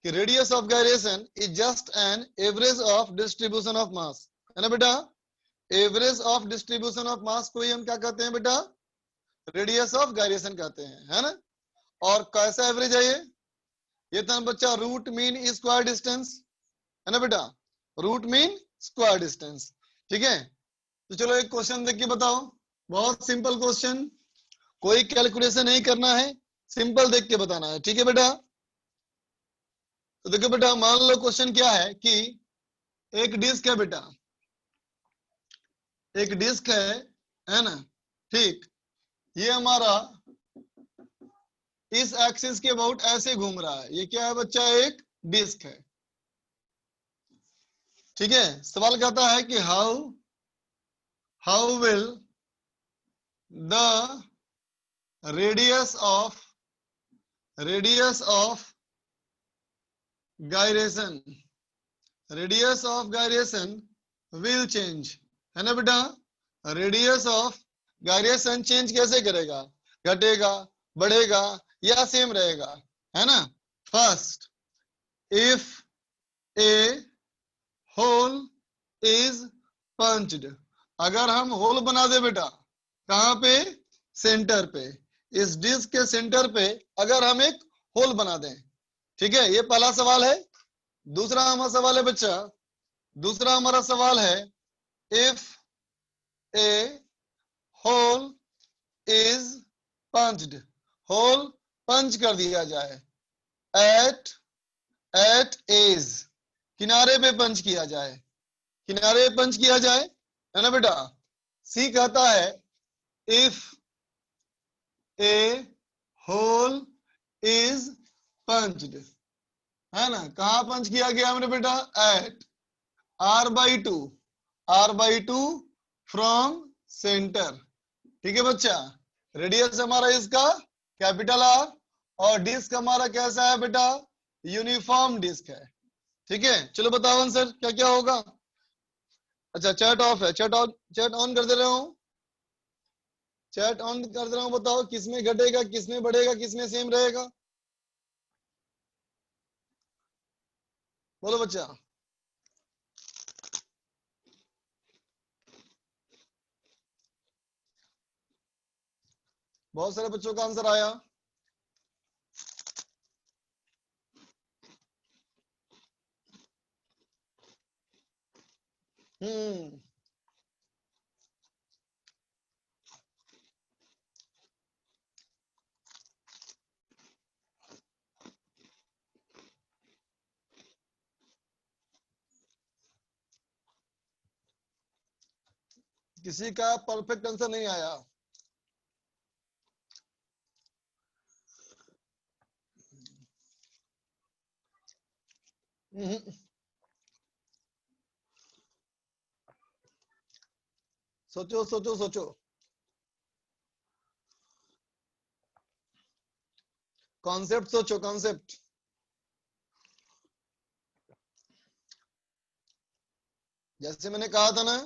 कि radius of gyration is just an average of distribution of mass, है ना बेटा। Average of distribution of mass को ही हम क्या कहते हैं बेटा, रेडियस ऑफ गायरेशन कहते हैं, है ना। और कैसा एवरेज है ये था बच्चा, रूट मीन स्क्वायर डिस्टेंस, है ना बेटा, रूट मीन स्क्वायर डिस्टेंस। ठीक है, तो चलो एक क्वेश्चन देख के बताओ, बहुत सिंपल क्वेश्चन, कोई कैलकुलेशन नहीं करना है, सिंपल देख के बताना है, ठीक है बेटा। तो देखो बेटा, मान लो क्वेश्चन क्या है कि एक डिस्क है बेटा, एक डिस्क है ना, ठीक, ये हमारा इस एक्सिस के अबाउट ऐसे घूम रहा है, ये क्या है बच्चा, एक डिस्क है, ठीक है। सवाल कहता है कि how will the radius of gyration will change, है ना बेटा। रेडियस ऑफ गायरेशन चेंज कैसे करेगा, घटेगा, बढ़ेगा या सेम रहेगा, है ना। First, if a hole is punched, अगर हम होल बना दे बेटा, कहां पे, सेंटर पे, इस डिस्क के सेंटर पे अगर हम एक होल बना दें, ठीक है, ये पहला सवाल है। दूसरा हमारा सवाल है बच्चा, दूसरा हमारा सवाल है, if a hole is punched, hole punch कर दिया जाए, एट एज, किनारे पे पंच किया जाए, किनारे पे पंच किया जाए, है ना बेटा। सी कहता है if a hole is punched, है ना, कहां पंच किया गया हमने बेटा, एट r/2 फ्रॉम सेंटर, ठीक है बच्चा। रेडियस हमारा इसका कैपिटल आर, और डिस्क हमारा कैसा है बेटा, यूनिफॉर्म डिस्क है, ठीक है। चलो बताओ आंसर क्या क्या होगा। अच्छा चैट ऑफ है, चैट ऑन कर दे रहा हूं, चैट ऑन कर दे रहा हूं, बताओ किसमें घटेगा, किसमें बढ़ेगा, किसमें सेम रहेगा, बोलो बच्चा। बहुत सारे बच्चों का आंसर आया। किसी का परफेक्ट आंसर नहीं आया। सोचो सोचो सोचो, कॉन्सेप्ट सोचो, कॉन्सेप्ट। जैसे मैंने कहा था ना,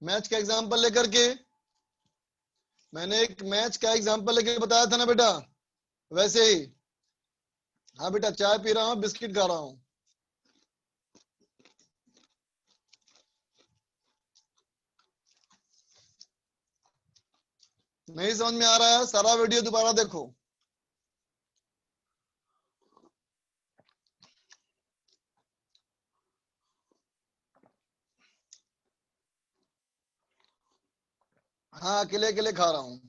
मैच का एग्जांपल लेकर के, मैंने एक मैच का एग्जांपल लेकर बताया था ना बेटा, वैसे ही। हाँ बेटा, चाय पी रहा हूँ, बिस्किट खा रहा हूँ। नहीं समझ में आ रहा है, सारा वीडियो दोबारा देखो। हाँ, अकेले अकेले खा रहा हूँ।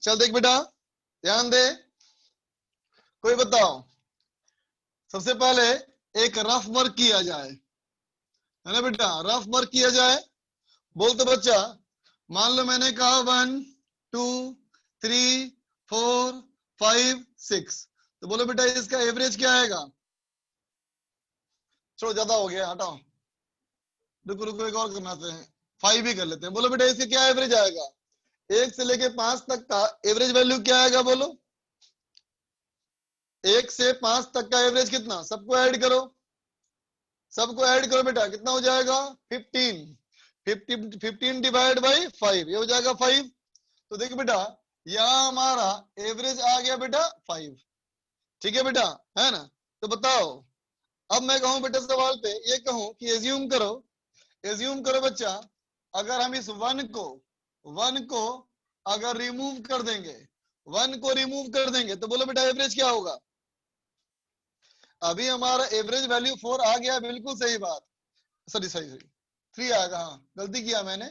चल देख बेटा, ध्यान दे, कोई बताओ। सबसे पहले एक रफ वर्क किया जाए, है ना बेटा, रफ वर्क किया जाए। बोल तो बच्चा, मान लो मैंने कहा 1 2 3 4 5 6, तो बोलो बेटा इसका एवरेज क्या आएगा। चलो ज्यादा हो गया, हटाओ, रुको रुको, एक और करनाते हैं, 5 भी कर लेते हैं। बोलो बेटा इसका क्या एवरेज आएगा, 1 से लेके 5 तक का एवरेज वैल्यू क्या आएगा, बोलो। 1 से 5 तक का एवरेज कितना, सबको ऐड करो, सबको ऐड करो बेटा, कितना हो जाएगा, 15। 15 डिवाइड बाई 5, ये हो जाएगा 5। तो देखिए बेटा यहाँ हमारा एवरेज आ गया बेटा 5। ठीक है बेटा, है ना। तो बताओ, अब मैं कहूं बेटा सवाल पे ये कहूं कि एज्यूम करो बच्चा, अगर हम इस वन को अगर रिमूव कर देंगे तो बोलो बेटा एवरेज क्या होगा। अभी हमारा एवरेज वैल्यू 4 आ गया, बिल्कुल सही बात, सॉरी 3 आएगा, हाँ गलती किया मैंने।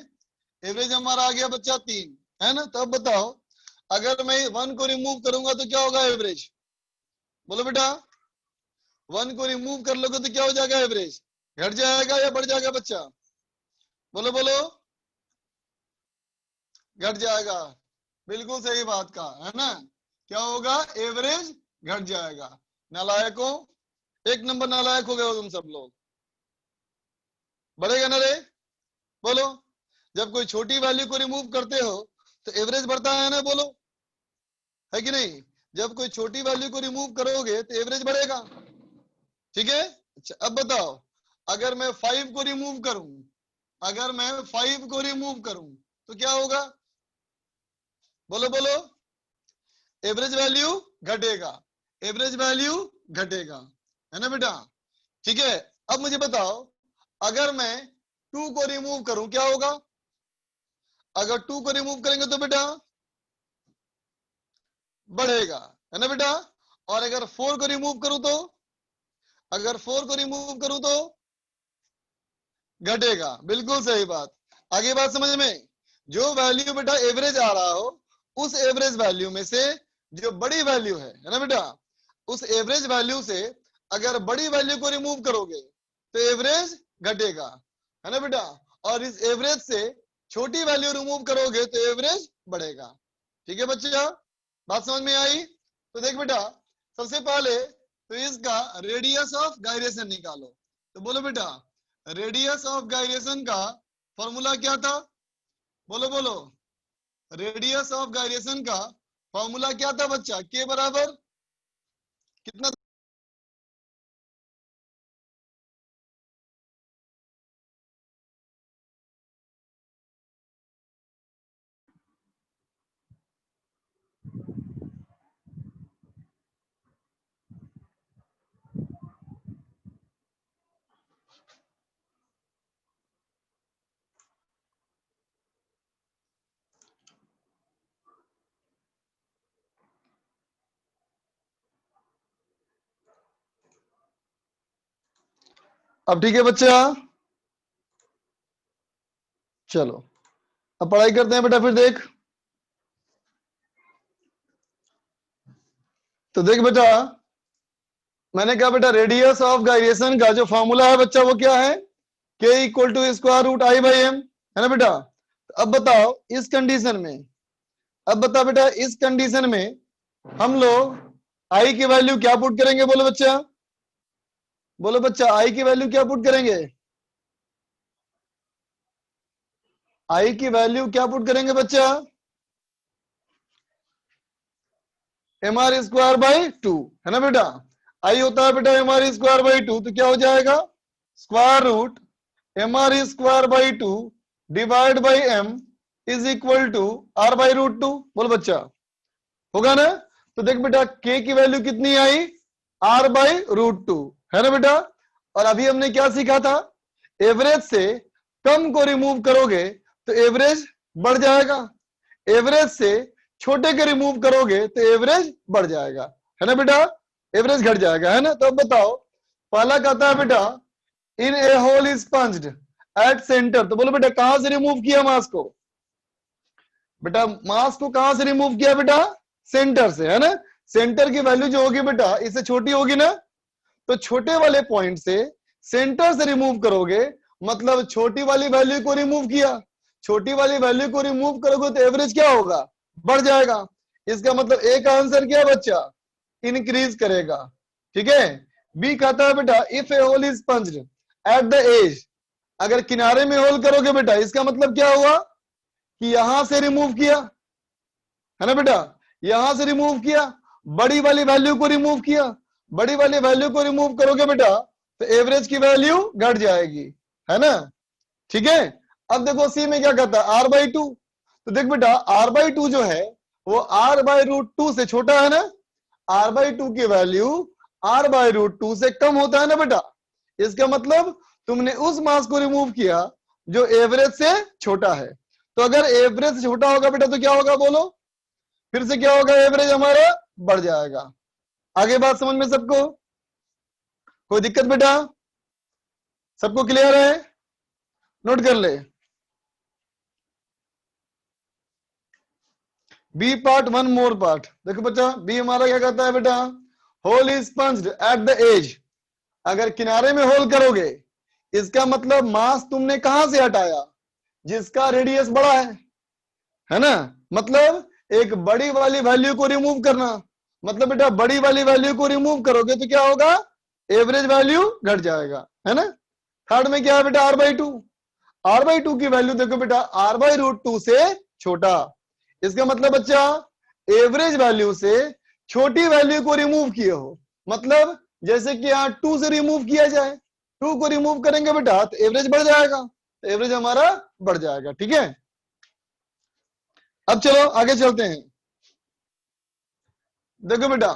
एवरेज हमारा आ गया बच्चा 3, है ना। तो अब बताओ, अगर मैं 1 को रिमूव करूंगा तो क्या होगा एवरेज, बोलो बेटा। 1 को रिमूव कर लोगे तो क्या हो जाएगा एवरेज, घट जाएगा या बढ़ जाएगा बच्चा, बोलो बोलो। घट जाएगा, बिल्कुल सही बात का, है ना। क्या होगा, एवरेज घट जाएगा। नालायकों, 1 नंबर नालायक हो गए हो तुम सब लोग। बढ़ेगा ना रे, बोलो। जब कोई छोटी वैल्यू को रिमूव करते हो तो एवरेज बढ़ता है ना, बोलो, है कि नहीं। जब कोई छोटी वैल्यू को रिमूव करोगे तो एवरेज बढ़ेगा। ठीक है, अच्छा अब बताओ, अगर मैं 5 को रिमूव करूं तो क्या होगा, बोलो बोलो। एवरेज वैल्यू घटेगा, है ना बेटा। ठीक है, अब मुझे बताओ, अगर मैं 2 को रिमूव करूं क्या होगा। अगर 2 को रिमूव करेंगे तो बेटा बढ़ेगा, है ना बेटा। और अगर 4 को रिमूव करूं तो घटेगा, बिल्कुल सही बात। आगे बात समझ में। जो वैल्यू बेटा एवरेज आ रहा हो, उस एवरेज वैल्यू में से जो बड़ी वैल्यू है ना बेटा, उस एवरेज वैल्यू से अगर बड़ी वैल्यू को रिमूव करोगे तो एवरेज घटेगा, है ना बेटा। और इस एवरेज से छोटी वैल्यू रिमूव करोगे तो एवरेज बढ़ेगा। ठीक है बच्चा, बात समझ में आई। तो देख बेटा, सबसे पहले तो इसका रेडियस ऑफ गायरेशन निकालो। तो बोलो बेटा, रेडियस ऑफ गायरेशन का फॉर्मूला क्या था, बोलो बोलो। रेडियस ऑफ गायरेशन का फॉर्मूला क्या था बच्चा, के बराबर कितना। अब ठीक है बच्चा, चलो अब पढ़ाई करते हैं बेटा। फिर देख, तो देख बेटा, मैंने कहा बेटा रेडियस ऑफ गायरेशन का जो फॉर्मूला है बच्चा वो क्या है, K equal to square root I by M, है ना बेटा। अब बताओ इस कंडीशन में, अब बता बेटा इस कंडीशन में हम लोग आई की वैल्यू क्या पुट करेंगे, बोलो बच्चा। बोलो बच्चा, आई की वैल्यू क्या पुट करेंगे, आई की वैल्यू क्या पुट करेंगे बच्चा, एम आर स्क्वायर बाई 2, है ना बेटा। आई होता है बेटा एम आर स्क्वायर बाई 2, तो क्या हो जाएगा, square root M R square by 2 divide by M is equal to R by root 2। बोल बच्चा, होगा ना। तो देख बेटा के की वैल्यू कितनी आई, आर बाई रूट 2, है ना बेटा। और अभी हमने क्या सीखा था, एवरेज से कम को रिमूव करोगे तो एवरेज बढ़ जाएगा, एवरेज से छोटे के रिमूव करोगे तो एवरेज बढ़ जाएगा, है ना बेटा, एवरेज घट जाएगा, है ना। तो अब बताओ, पहला कहता है बेटा in a hole is punched at centre. तो बोलो बेटा कहां से रिमूव किया मास को, बेटा मास को कहां से रिमूव किया बेटा, सेंटर से, है ना। सेंटर की वैल्यू जो होगी बेटा इससे छोटी होगी ना, तो छोटे वाले पॉइंट से सेंटर से रिमूव करोगे, मतलब छोटी वाली वैल्यू को रिमूव किया, छोटी वाली वैल्यू को रिमूव करोगे तो एवरेज क्या होगा, बढ़ जाएगा। इसका मतलब ए का आंसर क्या है बच्चा, इंक्रीज करेगा। ठीक है, बी कहता है बेटा if a hole is punched at the edge, अगर किनारे में होल करोगे बेटा इसका मतलब क्या हुआ कि यहां से रिमूव किया, है ना बेटा, यहां से रिमूव किया, बड़ी वाली वैल्यू को रिमूव किया, बड़ी वाली वैल्यू को रिमूव करोगे बेटा तो एवरेज की वैल्यू घट जाएगी, है ना। ठीक है, अब देखो सी में क्या कहता है, r बाई टू। तो देख बेटा r बाई टू जो है वो r बाई रूट टू से छोटा है ना, r बाई टू की value r by root two से कम होता है ना बेटा। इसका मतलब तुमने उस मास को रिमूव किया जो एवरेज से छोटा है। तो अगर एवरेज से छोटा होगा बेटा तो क्या होगा बोलो, फिर से क्या होगा, एवरेज हमारा बढ़ जाएगा। आगे बात समझ में सबको, कोई दिक्कत बेटा, सबको क्लियर है, नोट कर ले। B part, one more part. देखो बच्चा बी हमारा क्या कहता है बेटा, hole is punched at the edge. अगर किनारे में होल करोगे इसका मतलब मास तुमने कहां से हटाया, जिसका रेडियस बड़ा है ना। मतलब एक बड़ी वाली वैल्यू को रिमूव करना, मतलब बेटा बड़ी वाली वैल्यू को रिमूव करोगे तो क्या होगा, एवरेज वैल्यू घट जाएगा, है ना। थर्ड में क्या है बेटा, R by two. R by two की वैल्यू देखो बेटा आर बाई रूट टू से छोटा। इसका मतलब बच्चा एवरेज वैल्यू से छोटी वैल्यू को रिमूव किए हो, मतलब जैसे कि यहाँ टू से रिमूव किया जाए, टू को रिमूव करेंगे बेटा तो एवरेज बढ़ जाएगा, तो एवरेज हमारा बढ़ जाएगा, ठीक है। अब चलो आगे चलते हैं। देखो बेटा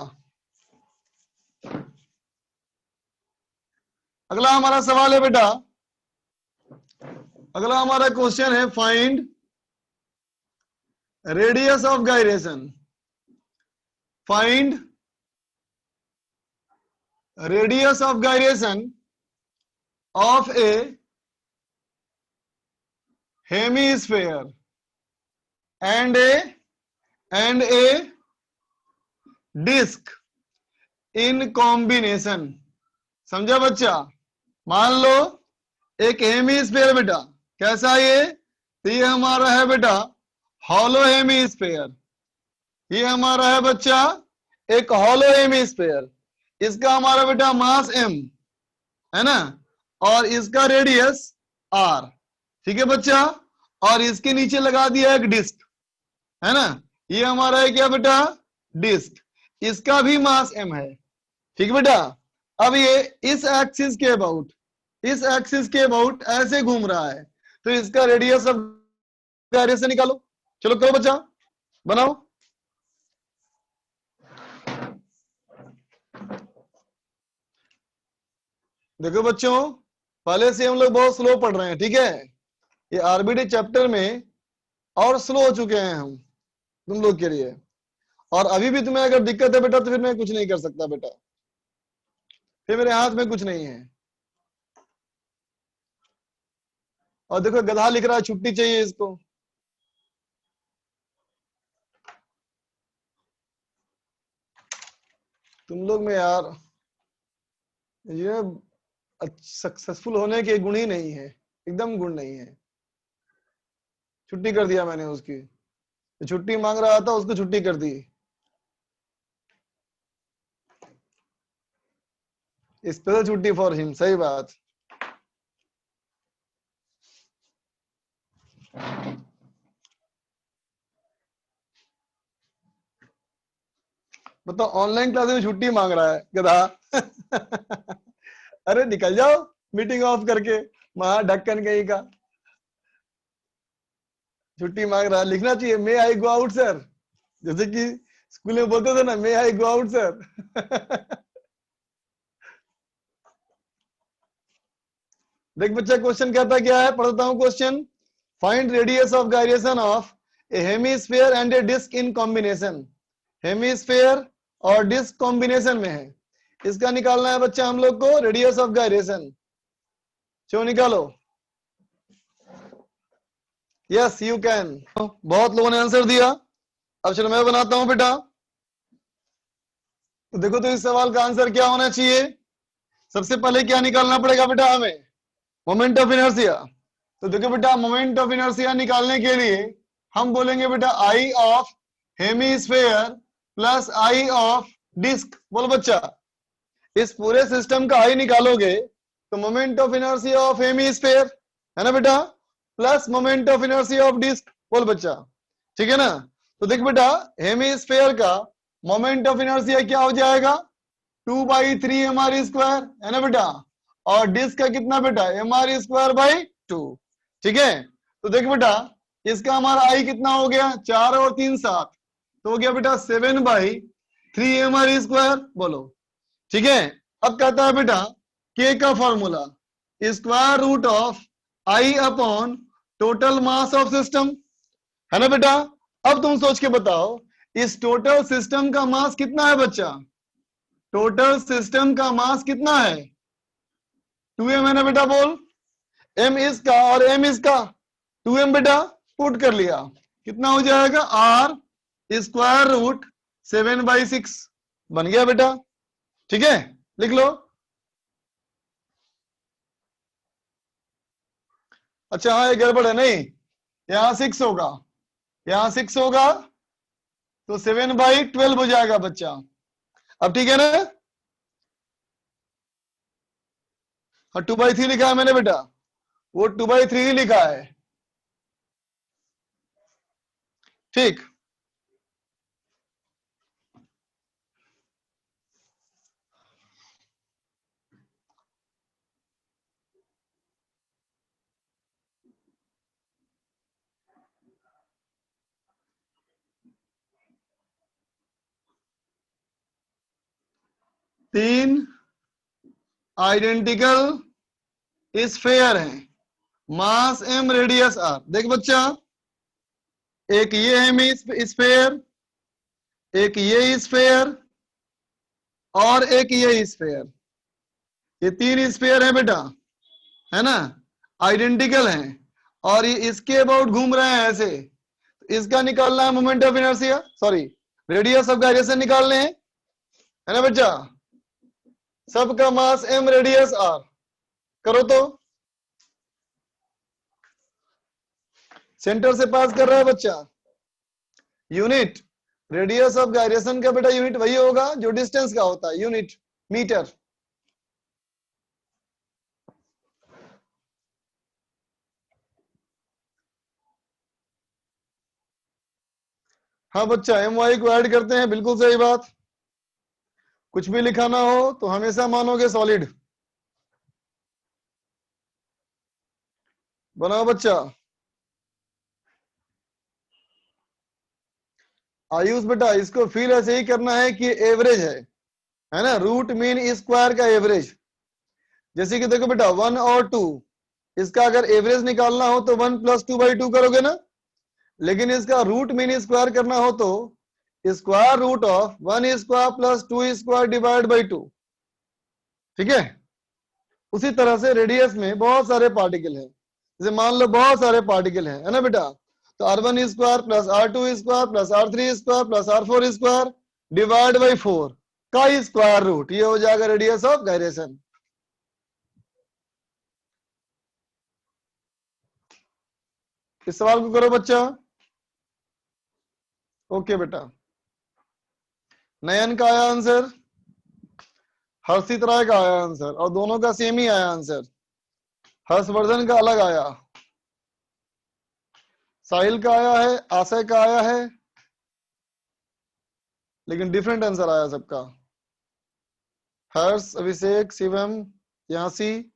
अगला हमारा सवाल है बेटा, अगला हमारा क्वेश्चन है find radius of gyration. Find radius of gyration of a hemisphere and a disk in combination। समझा बच्चा, मान लो एक हेमीस्फेयर बेटा, कैसा ये, तो ये हमारा है बेटा हॉलो हेमीस्फेयर। ये हमारा है बच्चा एक हॉलो हेमीस्फेयर, इसका हमारा बेटा मास m है ना, और इसका रेडियस r, ठीक है बच्चा। और इसके नीचे लगा दिया एक डिस्क, है ना, ये हमारा है क्या बेटा डिस्क, इसका भी मास m है, ठीक है बेटा। अब ये इस एक्सिस के अबाउट, इस एक्सिस के अबाउट ऐसे घूम रहा है, तो इसका रेडियस ऑफ गायरेशन निकालो। चलो करो बच्चा, बनाओ। देखो बच्चों पहले से हम लोग बहुत स्लो पढ़ रहे हैं, ठीक है, ये आरबीडी चैप्टर में और स्लो हो चुके हैं हम तुम लोग के लिए। और अभी भी तुम्हें अगर दिक्कत है बेटा तो फिर मैं कुछ नहीं कर सकता बेटा, फिर मेरे हाथ में कुछ नहीं है। और देखो गधा लिख रहा है छुट्टी चाहिए इसको। तुम लोग में यार ये सक्सेसफुल होने के गुण ही नहीं है, एकदम गुण नहीं है। छुट्टी कर दिया मैंने उसकी, छुट्टी मांग रहा था उसको छुट्टी कर दी। स्पेशल छुट्टी फॉर हिम, सही बात। मतलब ऑनलाइन क्लास में छुट्टी मांग रहा है गधा। अरे निकल जाओ मीटिंग ऑफ करके, महा ढक्कन कहीं का छुट्टी मांग रहा है। लिखना चाहिए मे आई गो आउट सर, जैसे कि स्कूल में बोलते थे ना मे आई गो आउट सर। देख बच्चा क्वेश्चन कहता क्या है, पढ़ता हूं question. Find radius of gyration of a hemisphere and a disc in combination. Hemisphere और डिस्क कॉम्बिनेशन में है, इसका निकालना है बच्चा हम लोग को रेडियस ऑफ गायरेशन। चलो निकालो। यस यू कैन, बहुत लोगों ने आंसर दिया। अब चलो मैं बनाता हूं बेटा। तो देखो तो इस सवाल का आंसर क्या होना चाहिए, सबसे पहले क्या निकालना पड़ेगा बेटा हमें, मोमेंट ऑफ इनर्शिया। तो देखो बेटा मोमेंट ऑफ इनर्शिया निकालने के लिए हम बोलेंगे बेटा I of hemisphere plus I of disc. बोलो बच्चा, इस पूरे सिस्टम का आई निकालोगे तो moment of inertia of hemisphere है ना बेटा, plus moment of inertia of disc. बोल बच्चा, ठीक है ना। तो देख बेटा हेमीस्फेयर का मोमेंट ऑफ इनर्शिया क्या हो जाएगा, 2/3 mr स्क्वायर है ना बेटा, और डिस्क का कितना बेटा mr स्क्वायर बाई 2, ठीक है। तो देख बेटा, इसका हमारा आई कितना हो गया, 4 और 3 7, तो हो गया बेटा 7/3 mr²। बोलो ठीक है। अब कहता है बेटा के का formula square root of I upon total mass of system, है ना बेटा। अब तुम सोच के बताओ इस टोटल सिस्टम का मास कितना है बच्चा, टोटल सिस्टम का मास कितना है, 2m है ना बेटा। बोल m इसका और m इसका, 2m बेटा पुट कर लिया, कितना हो जाएगा r²√7/6 बन गया बेटा। ठीक है, लिख लो। अच्छा हाँ, ये गड़बड़ है, नहीं यहां 6 होगा, यहां 6 होगा तो 7/12 हो जाएगा बच्चा। अब ठीक है ना। हाँ 2/3 लिखा है मैंने बेटा, वो 2/3 ही लिखा है। ठीक, तीन आइडेंटिकल स्फेयर है, मास m रेडियस r। देख बच्चा, एक ये है स्फेयर, एक ये स्फेयर और एक ये स्फेयर, ये 3 स्फेयर है बेटा, है ना, आइडेंटिकल हैं और ये इसके अबाउट घूम रहे हैं ऐसे। इसका निकालना है moment of inertia, sorry radius of gyration निकालने हैं, है ना बच्चा। सबका मास m रेडियस r, करो तो। सेंटर से पास कर रहा है बच्चा, यूनिट रेडियस ऑफ गायरेशन का बेटा यूनिट वही होगा जो डिस्टेंस का होता है, यूनिट मीटर। हाँ बच्चा, एम वाई को ऐड करते हैं, बिल्कुल सही बात। कुछ भी लिखाना हो तो हमेशा मानोगे सॉलिड। बनाओ बच्चा। आयुष बेटा, इसको फील ऐसे ही करना है कि एवरेज है ना, रूट मीन स्क्वायर का एवरेज। जैसे कि देखो बेटा 1 और 2, इसका अगर एवरेज निकालना हो तो 1 + 2/2 करोगे ना, लेकिन इसका रूट मीन स्क्वायर करना हो तो square root of 1² + 2² divide by 2। ठीक है, उसी तरह से रेडियस में बहुत सारे पार्टिकल हैं, जैसे मान लो बहुत सारे पार्टिकल हैं, है ना बेटा, तो r1² + r2² + r3² + r4² divide by 4 का स्क्वायर रूट, ये हो जाएगा रेडियस ऑफ गायरेशन। इस सवाल को करो बच्चा। ओके बेटा, नयन का आया आंसर, हर्षित राय का आया आंसर, और दोनों का सेम ही आया आंसर। हर्षवर्धन का अलग आया, साहिल का आया है, आशय का आया है, लेकिन डिफरेंट आंसर आया सबका। हर्ष, अभिषेक, शिवम, यासी,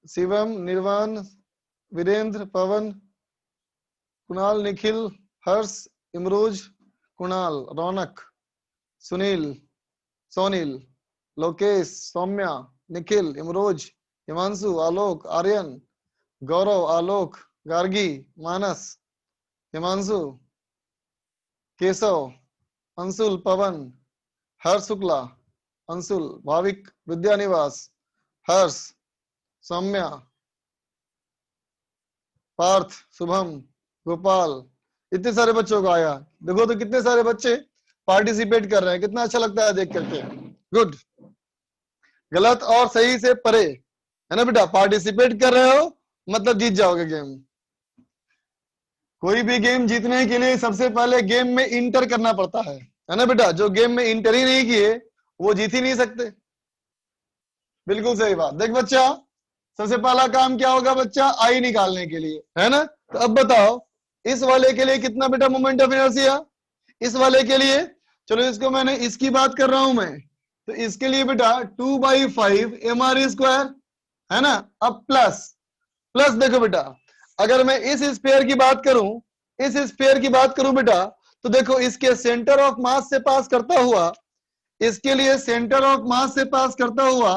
शिवम, निर्वाण, वीरेंद्र, पवन, कुणाल, निखिल, हर्ष, इमरोज, कुणाल, रौनक, सुनील, सोनील, लोकेश, सौम्या, निखिल, इमरोज, हिमांशु, आलोक, आर्यन, गौरव, आलोक, गार्गी, मानस, हिमांशु, केशव, अंशुल, पवन, हर्ष शुक्ला, अंशुल, भाविक, विद्यानिवास, हर्ष, सौम्या, पार्थ, शुभम, गोपाल, इतने सारे बच्चों का आया। देखो तो कितने सारे बच्चे पार्टिसिपेट कर रहे हैं, कितना अच्छा लगता है देख करके। गुड, गलत और सही से परे, है ना बेटा। पार्टिसिपेट कर रहे हो मतलब जीत जाओगे गेम। कोई भी गेम जीतने के लिए सबसे पहले गेम में इंटर करना पड़ता है ना बेटा। जो गेम में इंटर ही नहीं किए वो जीत ही नहीं सकते। बिल्कुल सही बात। देख बच्चा, सबसे पहला काम क्या होगा बच्चा, आई निकालने के लिए, है ना। तो अब बताओ इस वाले के लिए कितना बेटा मोमेंट ऑफ इनर्शिया, इस वाले के लिए, चलो इसको मैंने इसकी बात कर रहा हूं मैं, तो इसके लिए बेटा 2/5 mr², है ना। अब प्लस देखो बेटा, अगर मैं इस स्फीयर की बात करूं, इस स्फीयर की बात करूं बेटा, तो देखो इसके सेंटर ऑफ मास से पास करता हुआ, इसके लिए सेंटर ऑफ मास से पास करता हुआ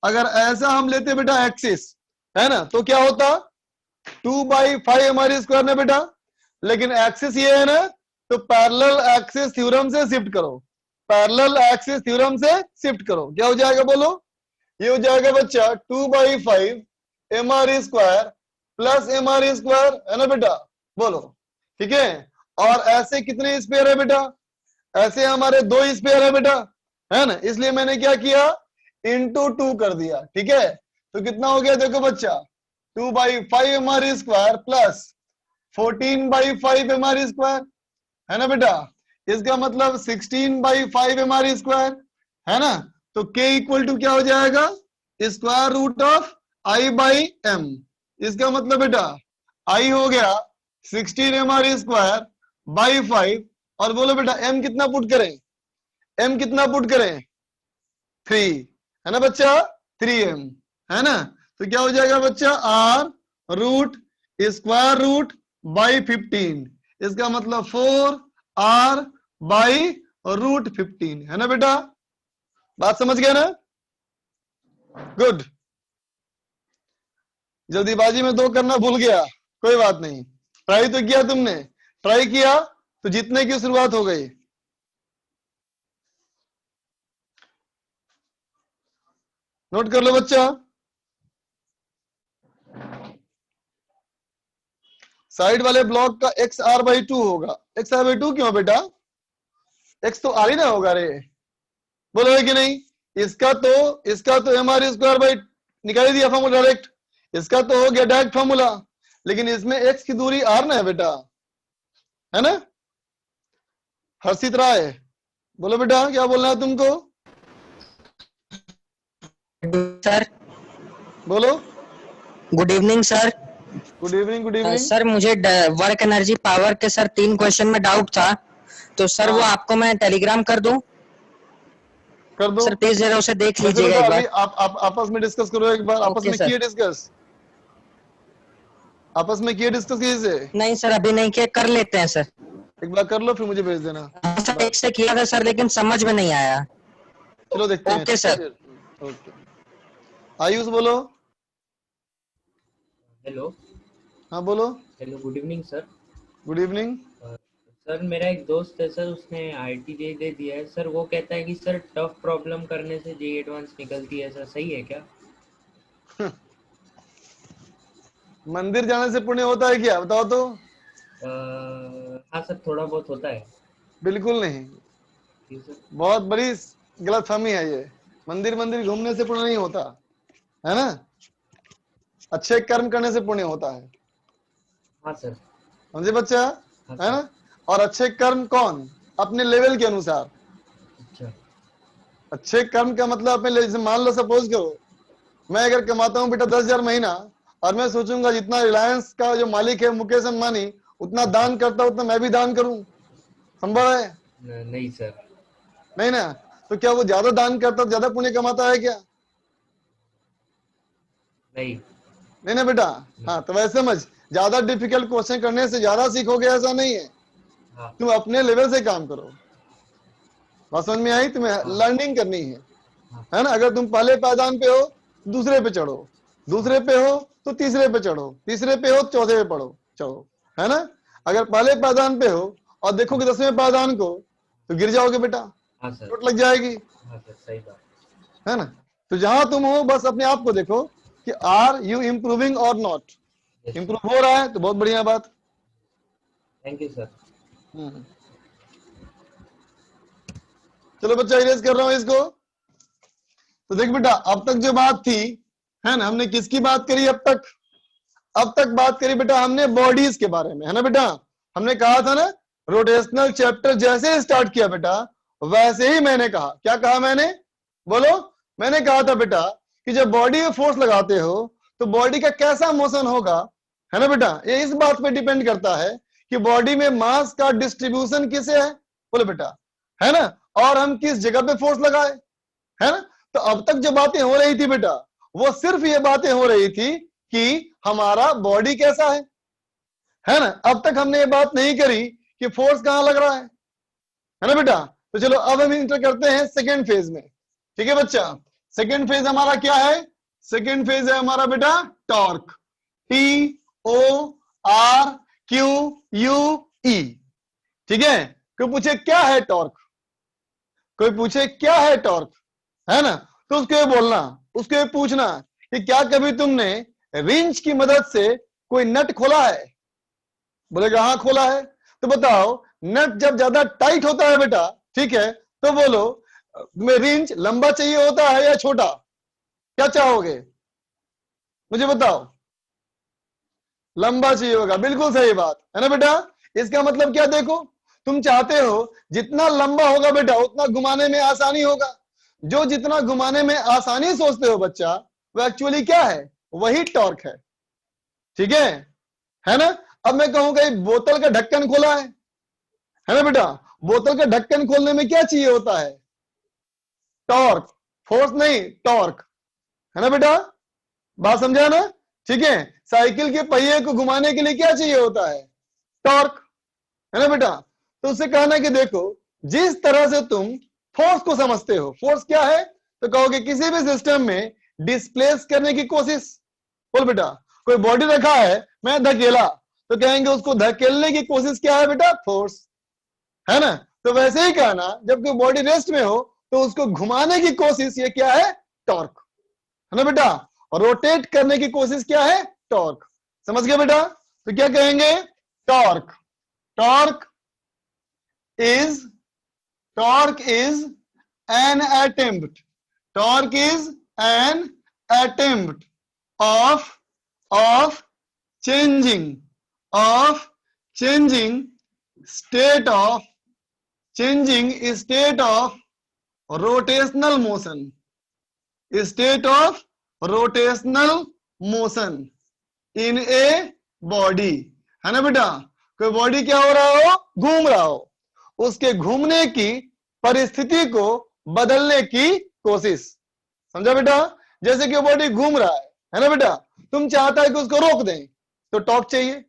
अगर ऐसा हम लेते बेटा एक्सिस, है ना, तो क्या होता 2/5 mr² ना बेटा। लेकिन एक्सिस ये है ना, तो पैरेलल एक्सिस थ्योरम से शिफ्ट करो, पैरेलल एक्सिस थ्योरम से शिफ्ट करो, क्या हो जाएगा बोलो, ये हो जाएगा बच्चा 2/5 mr² प्लस mr², है ना बेटा, बोलो, ठीक है। और ऐसे कितने स्पेयर है बेटा, ऐसे हमारे 2 स्पेयर है बेटा, है ना, इसलिए मैंने क्या किया, इंटू 2 कर दिया, ठीक है। तो कितना हो गया देखो बच्चा, 2/5 mr² प्लस 14/5 mr², है ना बेटा, इसका मतलब 16/5 mr², है ना। तो k इक्वल टू क्या हो जाएगा, स्क्वायर रूट ऑफ I/m। इसका मतलब बेटा I हो गया 16 mr² बाई 5, और बोलो बेटा m कितना पुट करें, m कितना पुट करें, 3, है ना बच्चा, 3m, है ना। तो क्या हो जाएगा बच्चा, r root square root by 15, इसका मतलब 4r बाई रूट 15, है ना बेटा, बात समझ गया ना, गुड। जल्दीबाजी में 2 करना भूल गया, कोई बात नहीं, ट्राई तो किया तुमने, ट्राई किया तो जीतने की शुरुआत हो गई। नोट कर लो बच्चा, साइड वाले ब्लॉक का xr/2 होगा, xr/2 क्यों बेटा, x तो r ही ना होगा रे, बोलो है कि नहीं। इसका तो mr² निकाल ही दिया फॉर्मूला डायरेक्ट, इसका तो हो गया डायरेक्ट फॉर्मूला, लेकिन इसमें x की दूरी r ना है बेटा, है ना। हर्षित राय, बोलो बेटा क्या बोलना है तुमको, सर बोलो। Good evening sir. Good evening, good evening. Sir मुझे वर्क एनर्जी पावर के सर 3 क्वेश्चन में डाउट था, तो सर वो आपको मैं टेलीग्राम कर दूं, कर दो सर प्लीज जरा उसे देख वैसे लीजिएगा बेटा, एक अभी बार। आप आपस में डिस्कस करो एक बार, आपस ओके में सर। किए डिस्कस, आपस में किए डिस्कस कीजिए, नहीं सर अभी नहीं किया, कर लेते हैं सर। एक बार कर लो फिर मुझे भेज देना। हाँ, सर एक से किया था सर, लेकिन समझ में नहीं आया। चलो देखते हैं, ओके ठीक है सर। फिर, ओके। आयुष बोलो। हेलो। हाँ बोलो। Hello, good evening sir. Good evening. Sir मेरा एक दोस्त है सर, उसने आईटीजे दे दिया है सर, वो कहता है कि सर टफ प्रॉब्लम करने से जेईई एडवांस निकलती है सर, सही है क्या? मंदिर जाने से पुण्य होता है क्या, बताओ तो। हाँ सर, थोड़ा बहुत होता है। बिल्कुल नहीं, जी सर। बहुत बड़ी गलतफहमी है ये, मंदिर मंदिर घूमने से पुण्य नहीं होता, है ना, अच्छे कर्म करने से पुण्य होता है, हाँ सर। समझे बच्चा, हाँ है सर। ना। और अच्छे कर्म कौन, अपने लेवल के अनुसार, अच्छा। अच्छे कर्म का मतलब अपने जैसे मान लो सपोज करो, मैं अगर कमाता हूँ बेटा 10,000 महीना, और मैं सोचूंगा जितना रिलायंस का जो मालिक है मुकेश अंबानी उतना दान करता उतना मैं भी दान करूं, संभव है? नहीं सर। नहीं ना। तो क्या वो ज्यादा दान करता तो ज्यादा पुण्य कमाता है क्या? नहीं। नहीं ना बेटा। हाँ तो वैसे समझ, ज्यादा डिफिकल्ट क्वेश्चन करने से ज्यादा सीखोगे ऐसा नहीं है, हाँ। तुम अपने लेवल से काम करो, बात समझ में आई, तुम्हें हाँ। लर्निंग करनी हाँ। है ना। अगर तुम पहले पायदान पे हो दूसरे पे चढ़ो, दूसरे पे हो तो तीसरे पे चढ़ो, तीसरे पे हो चौथे पे पढ़ो चढ़ो, है ना। अगर पहले पायदान पे हो और देखोगे 10वें पायदान को तो गिर जाओगे बेटा, हाँ सर। चोट लग जाएगी, हाँ सर, सही बात। है ना। तो जहां तुम हो बस अपने आप को देखो कि आर यू इम्प्रूविंग और नॉट, यस सर। इम्प्रूव हो रहा है तो बहुत बढ़िया बात। Thank you sir. चलो बच्चा इरेज कर रहा हूं इसको। तो देख बेटा अब तक जो बात थी, है ना, हमने किसकी बात करी अब तक, अब तक बात करी बेटा हमने बॉडीज के बारे में, है ना बेटा। हमने कहा था ना, रोटेशनल चैप्टर जैसे स्टार्ट किया बेटा वैसे ही मैंने कहा, क्या कहा मैंने, बोलो। मैंने कहा था बेटा कि जब बॉडी में फोर्स लगाते हो तो बॉडी का कैसा मोशन होगा, है ना बेटा, ये इस बात पे डिपेंड करता है कि बॉडी में मास का डिस्ट्रीब्यूशन किसे है, बोलो बेटा, है ना, और हम किस जगह पे फोर्स लगाए, है ना। तो अब तक जो बातें हो रही थी बेटा वो सिर्फ ये बातें हो रही थी कि हमारा बॉडी कैसा है, है ना। अब तक हमने ये बात नहीं करी कि फोर्स कहां लग रहा है ना बेटा। तो चलो अब हम इंटर करते हैं सेकेंड फेज में। ठीक है बच्चा, सेकेंड फेज हमारा क्या है? सेकेंड फेज है हमारा बेटा टॉर्क, TORQUE। ठीक है, कोई पूछे क्या है टॉर्क, कोई पूछे क्या है टॉर्क, है ना, तो उसको ये बोलना, उसको ये पूछना कि क्या कभी तुमने रिंच की मदद से कोई नट खोला है? बोलेगा हाँ खोला है। तो बताओ नट जब ज्यादा टाइट होता है बेटा, ठीक है, तो बोलो तुम्हें रिंच लंबा चाहिए होता है या छोटा, क्या चाहोगे मुझे बताओ? लंबा चाहिए होगा, बिल्कुल सही बात है ना बेटा। इसका मतलब क्या, देखो तुम चाहते हो जितना लंबा होगा बेटा उतना घुमाने में आसानी होगा। जो जितना घुमाने में आसानी सोचते हो बच्चा, वो एक्चुअली क्या है? वही टॉर्क है। ठीक है ना। अब मैं कहूंगा एक बोतल का ढक्कन खोला है ना बेटा, बोतल का ढक्कन खोलने में क्या चाहिए होता है? टॉर्क, फोर्स नहीं, टॉर्क, है ना बेटा, बात समझा ना। ठीक है, साइकिल के पहिए को घुमाने के लिए क्या चाहिए होता है? टॉर्क, है ना बेटा। तो उससे कहना कि देखो जिस तरह से तुम फोर्स को समझते हो, फोर्स क्या है? तो कहोगे किसी भी सिस्टम में डिस्प्लेस करने की कोशिश। बोल बेटा, कोई बॉडी रखा है, मैं धकेला, तो कहेंगे उसको धकेलने की कोशिश क्या है बेटा? फोर्स, है ना। तो वैसे ही कहना जब कोई बॉडी रेस्ट में हो तो उसको घुमाने की कोशिश, ये क्या है? टॉर्क, है ना बेटा। और रोटेट करने की कोशिश क्या है? टॉर्क। समझ गए बेटा? तो क्या कहेंगे? Torque, torque is an attempt, torque is an attempt of changing state of rotational motion, state of rotational motion in a body, है ना बेटा। कोई बॉडी क्या हो रहा हो? घूम रहा हो, उसके घूमने की परिस्थिति को बदलने की कोशिश। समझा बेटा? जैसे कि बॉडी घूम रहा है ना बेटा, तुम चाहता है कि उसको रोक दें तो टॉर्क चाहिए।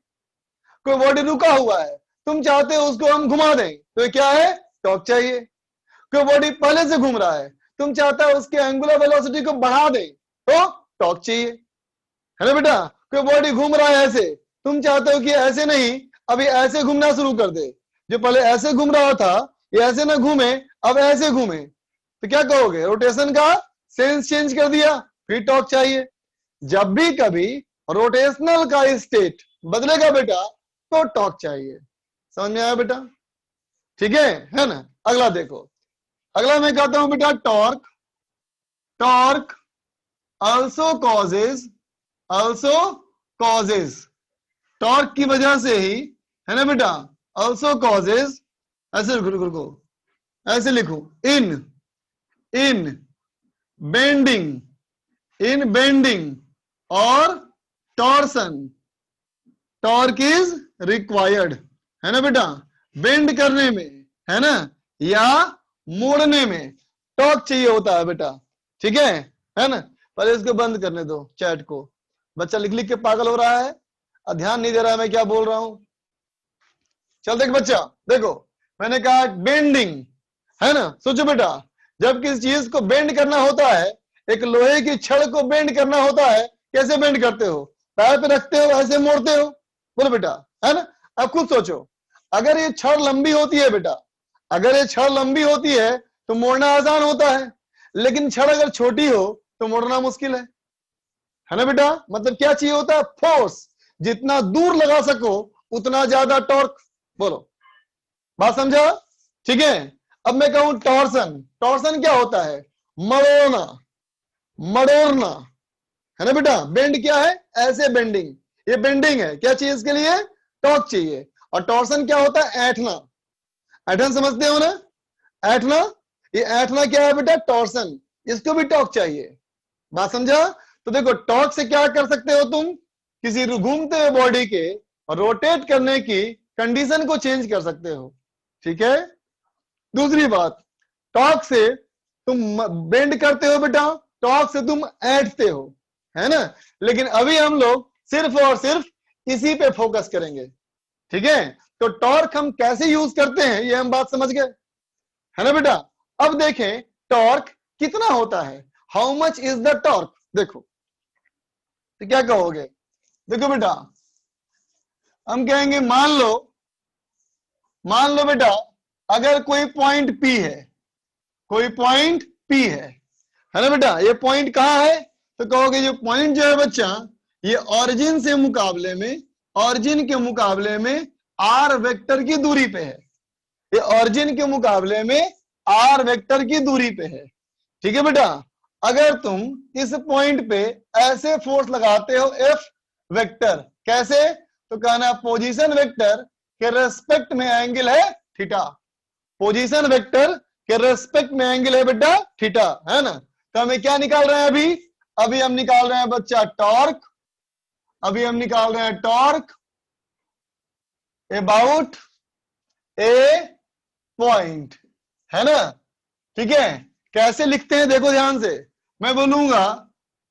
कोई बॉडी रुका हुआ है, तुम चाहते हो उसको हम घुमा दें तो ये क्या है? टॉर्क चाहिए। कोई बॉडी पहले से घूम रहा है, तुम चाहता है उसके एंगुलर वेलोसिटी को बढ़ा दें तो टॉर्क चाहिए, है ना बेटा। कोई बॉडी घूम रहा है ऐसे, तुम चाहते हो कि ऐसे नहीं अभी ऐसे घूमना शुरू कर दे, जो पहले ऐसे घूम रहा था ये ऐसे ना घूमे, अब ऐसे घूमे, तो क्या कहोगे? रोटेशन का सेंस चेंज कर दिया, फिर टॉर्क चाहिए। जब भी कभी रोटेशनल का स्टेट बदलेगा बेटा तो टॉर्क चाहिए। समझ में आया बेटा? ठीक है ना। अगला देखो, अगला मैं कहता हूं बेटा टॉर्क also causes टॉर्क की वजह से ही, है ना बेटा, also causes, ऐसे रुको ऐसे लिखो, in bending और torsion टॉर्क इज रिक्वायर्ड, है ना बेटा। बेंड करने में, है ना, या मोड़ने में टॉर्क चाहिए होता है बेटा। ठीक है ना। पहले इसको बंद करने दो चैट को, बच्चा लिख लिख के पागल हो रहा है और ध्यान नहीं दे रहा है मैं क्या बोल रहा हूं। चल देख बच्चा, देखो मैंने कहा बेंडिंग, है ना। सोचो बेटा, जब किसी चीज को बेंड करना होता है, एक लोहे की छड़ को बेंड करना होता है, कैसे बेंड करते हो? पैर पे रखते हो, ऐसे मोड़ते हो, बोलो बेटा, है ना। अब खुद सोचो, अगर ये छड़ लंबी होती है बेटा, अगर ये छड़ लंबी होती है तो मोड़ना आसान होता है, लेकिन छड़ अगर छोटी हो तो मोड़ना मुश्किल है ना बेटा। मतलब क्या चाहिए होता है? फोर्स, जितना दूर लगा सको उतना ज्यादा टॉर्क। बोलो, बात समझा? ठीक है। अब मैं कहूं टॉर्सन क्या होता है? मड़ोड़ना, है ना बेटा। बेंड क्या है? ऐसे बेंडिंग, ये बेंडिंग है, क्या चाहिए इसके लिए? टॉर्क चाहिए। और टॉर्सन क्या होता है? ऐठन समझते हो ना? ऐठना, ये ऐठना क्या है बेटा? टॉर्सन, इसको भी टॉर्क चाहिए। बात समझा? तो देखो टॉर्क से क्या कर सकते हो तुम? किसी घूमते हुए बॉडी के रोटेट करने की कंडीशन को चेंज कर सकते हो। ठीक है। दूसरी बात, टॉर्क से तुम बेंड करते हो बेटा, टॉर्क से तुम ऐंठते हो, है ना। लेकिन अभी हम लोग सिर्फ और सिर्फ इसी पे फोकस करेंगे। ठीक है, तो टॉर्क हम कैसे यूज करते हैं ये हम बात समझ गए, है ना बेटा। अब देखें टॉर्क कितना होता है, how much is the torque. देखो तो क्या कहोगे, देखो बेटा हम कहेंगे मान लो बेटा अगर कोई पॉइंट P है, कोई पॉइंट P है ना बेटा, ये पॉइंट कहां है, तो कहोगे ये पॉइंट जो है बच्चा ये ऑरिजिन से मुकाबले में, ऑरिजिन के मुकाबले में r वेक्टर की दूरी पे है, ये ऑरिजिन के मुकाबले में r वेक्टर की दूरी पे है। ठीक है बेटा, अगर तुम इस पॉइंट पे ऐसे फोर्स लगाते हो F वेक्टर, कैसे, तो कहना पोजीशन वेक्टर के रेस्पेक्ट में एंगल है थीटा, पोजीशन वेक्टर के रेस्पेक्ट में एंगल है बेटा थीटा, है ना। तो हमें क्या निकाल रहे हैं अभी हम निकाल रहे हैं बच्चा टॉर्क, अभी हम निकाल रहे हैं टॉर्क अबाउट ए पॉइंट, है ना। ठीक है, कैसे लिखते हैं देखो ध्यान से, मैं बोलूंगा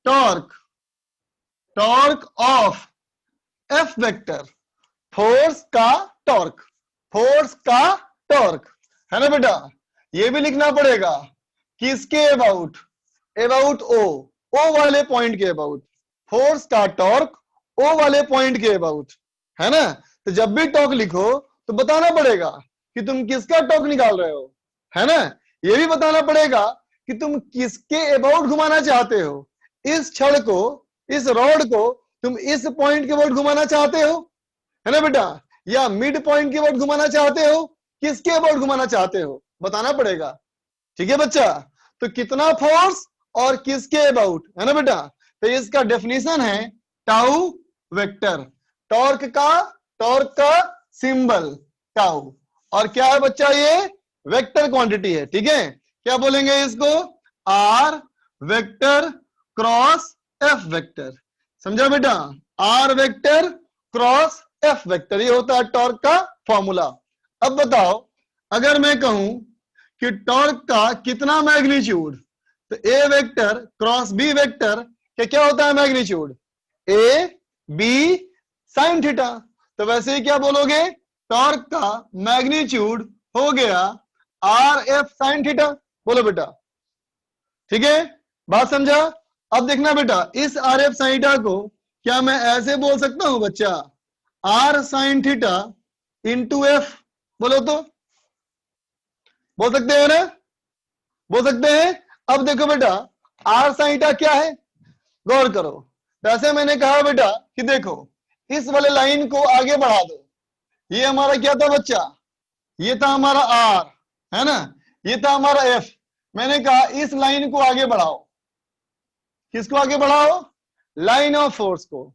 torque, torque of F vector, force का टॉर्क, फोर्स का टॉर्क, है ना बेटा। ये भी लिखना पड़ेगा किसके अबाउट, अबाउट ओ वाले पॉइंट के अबाउट, फोर्स का टॉर्क ओ वाले पॉइंट के अबाउट, है ना। तो जब भी टॉर्क लिखो तो बताना पड़ेगा कि तुम किसका टॉर्क निकाल रहे हो, है ना। ये भी बताना पड़ेगा कि तुम किसके अबाउट घुमाना चाहते हो, इस छड़ को, इस रॉड को तुम इस पॉइंट के अबाउट घुमाना चाहते हो, है ना बेटा, या मिड पॉइंट के अबाउट घुमाना चाहते हो, किसके अबाउट घुमाना चाहते हो, बताना पड़ेगा। ठीक है बच्चा, तो कितना फोर्स और किसके अबाउट, है ना बेटा। तो इसका डेफिनेशन है टाउ वेक्टर, टॉर्क का सिंबल टाउ, और क्या है बच्चा ये वेक्टर क्वांटिटी है। ठीक है, क्या बोलेंगे इसको, R vector cross F vector, समझा बेटा, R vector cross F vector, ये होता है टॉर्क का फॉर्मूला। अब बताओ अगर मैं कहूं कि टॉर्क का कितना मैग्नीट्यूड, तो A vector cross B vector के क्या होता है magnitude, A B sine theta. तो वैसे ही क्या बोलोगे, टॉर्क का मैग्नीट्यूड हो गया आर एफ साइन थीटा, बोलो बेटा। ठीक है, बात समझा। अब देखना बेटा, इस आर एफ साइन थीटा को क्या मैं ऐसे बोल सकता हूं बच्चा, R sine theta into F, बोलो तो, बोल सकते हैं ना, बोल सकते हैं। अब देखो बेटा आर साइन थीटा क्या है, गौर करो। वैसे मैंने कहा बेटा कि देखो इस वाले लाइन को आगे बढ़ा दो, ये हमारा क्या था बच्चा, ये था हमारा आर, है ना, ये था हमारा एफ। मैंने कहा इस लाइन को आगे बढ़ाओ, किसको आगे बढ़ाओ, लाइन ऑफ फोर्स को,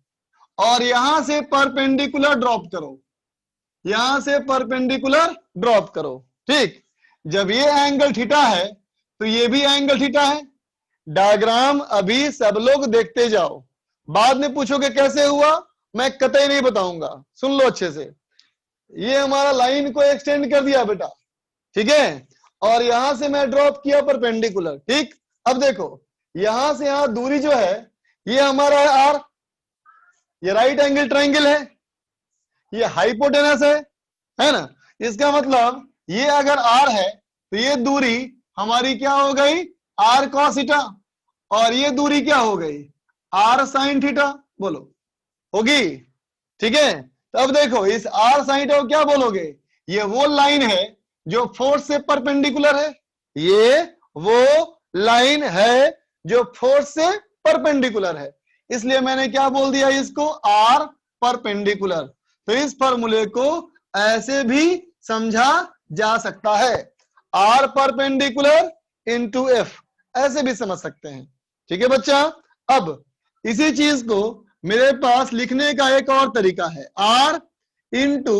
और यहां से परपेंडिकुलर ड्रॉप करो, यहां से परपेंडिकुलर ड्रॉप करो। ठीक, जब ये एंगल थीटा है तो ये भी एंगल थीटा है। डायग्राम अभी सब लोग देखते जाओ, बाद में पूछोगे कैसे हुआ, मैं कतई नहीं बताऊंगा, सुन लो अच्छे से। ये हमारा लाइन को एक्सटेंड कर दिया बेटा, ठीक है, और यहां से मैं ड्रॉप किया परपेंडिकुलर। ठीक, अब देखो यहां से यहां दूरी जो है ये हमारा है आर, ये राइट एंगल ट्रायंगल है, ये हाइपोटेनस है ना। इसका मतलब ये अगर आर है तो ये दूरी हमारी क्या हो गई, आर कॉस थीटा, और ये दूरी क्या हो गई, आर साइन थीटा, बोलो होगी। ठीक है, तो अब देखो इस आर साइन थीटा को क्या बोलोगे, ये वो लाइन है जो फोर्स से परपेंडिकुलर है, ये वो लाइन है जो फोर्स से परपेंडिकुलर है, इसलिए मैंने क्या बोल दिया इसको, आर परपेंडिकुलर। तो इस फॉर्मूले को ऐसे भी समझा जा सकता है, आर परपेंडिकुलर इंटू एफ, ऐसे भी समझ सकते हैं। ठीक है बच्चा, अब इसी चीज को मेरे पास लिखने का एक और तरीका है, R into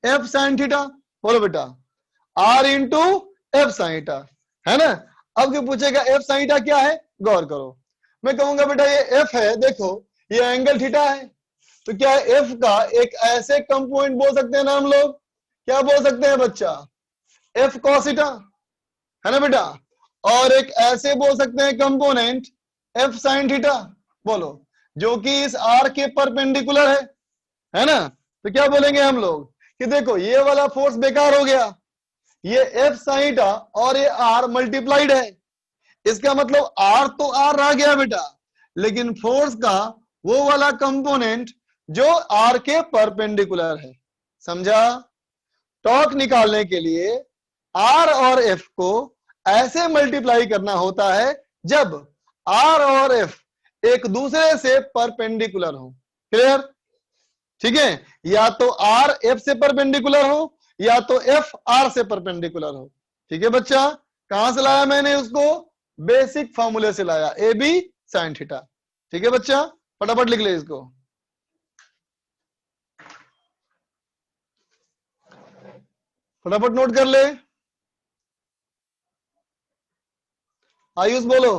F sine theta, बोलो बेटा, R into F sine theta, है ना। अब क्यों पूछेगा एफ साइन थीटा क्या है, गौर करो। मैं कहूंगा बेटा ये एफ है, देखो ये एंगल थीटा है, तो क्या एफ का एक ऐसे कंपोनेंट बोल सकते हैं ना हम लोग, क्या बोल सकते हैं बच्चा, एफ कॉस थीटा, है ना बेटा, और एक ऐसे बोल सकते हैं कंपोनेंट एफ साइन थीटा, बोलो, जो कि इस आर के परपेंडिकुलर है ना। तो क्या बोलेंगे हम लोग, कि देखो ये वाला फोर्स बेकार हो गया, ये F sin था और ये R मल्टीप्लाइड है, इसका मतलब R तो R रह गया बेटा, लेकिन फोर्स का वो वाला कंपोनेंट जो R के परपेंडिकुलर है। समझा? टॉर्क निकालने के लिए R और F को ऐसे मल्टीप्लाई करना होता है जब R और F एक दूसरे से परपेंडिकुलर हो। क्लियर? ठीक है, या तो R F से परपेंडिकुलर हो या तो F R से परपेंडिकुलर हो। ठीक है बच्चा, कहां से लाया मैंने उसको? बेसिक फॉर्मूले से लाया, ए बी साइन थीटा। ठीक है बच्चा, फटाफट लिख ले इसको, फटाफट नोट कर ले। आयुष बोलो।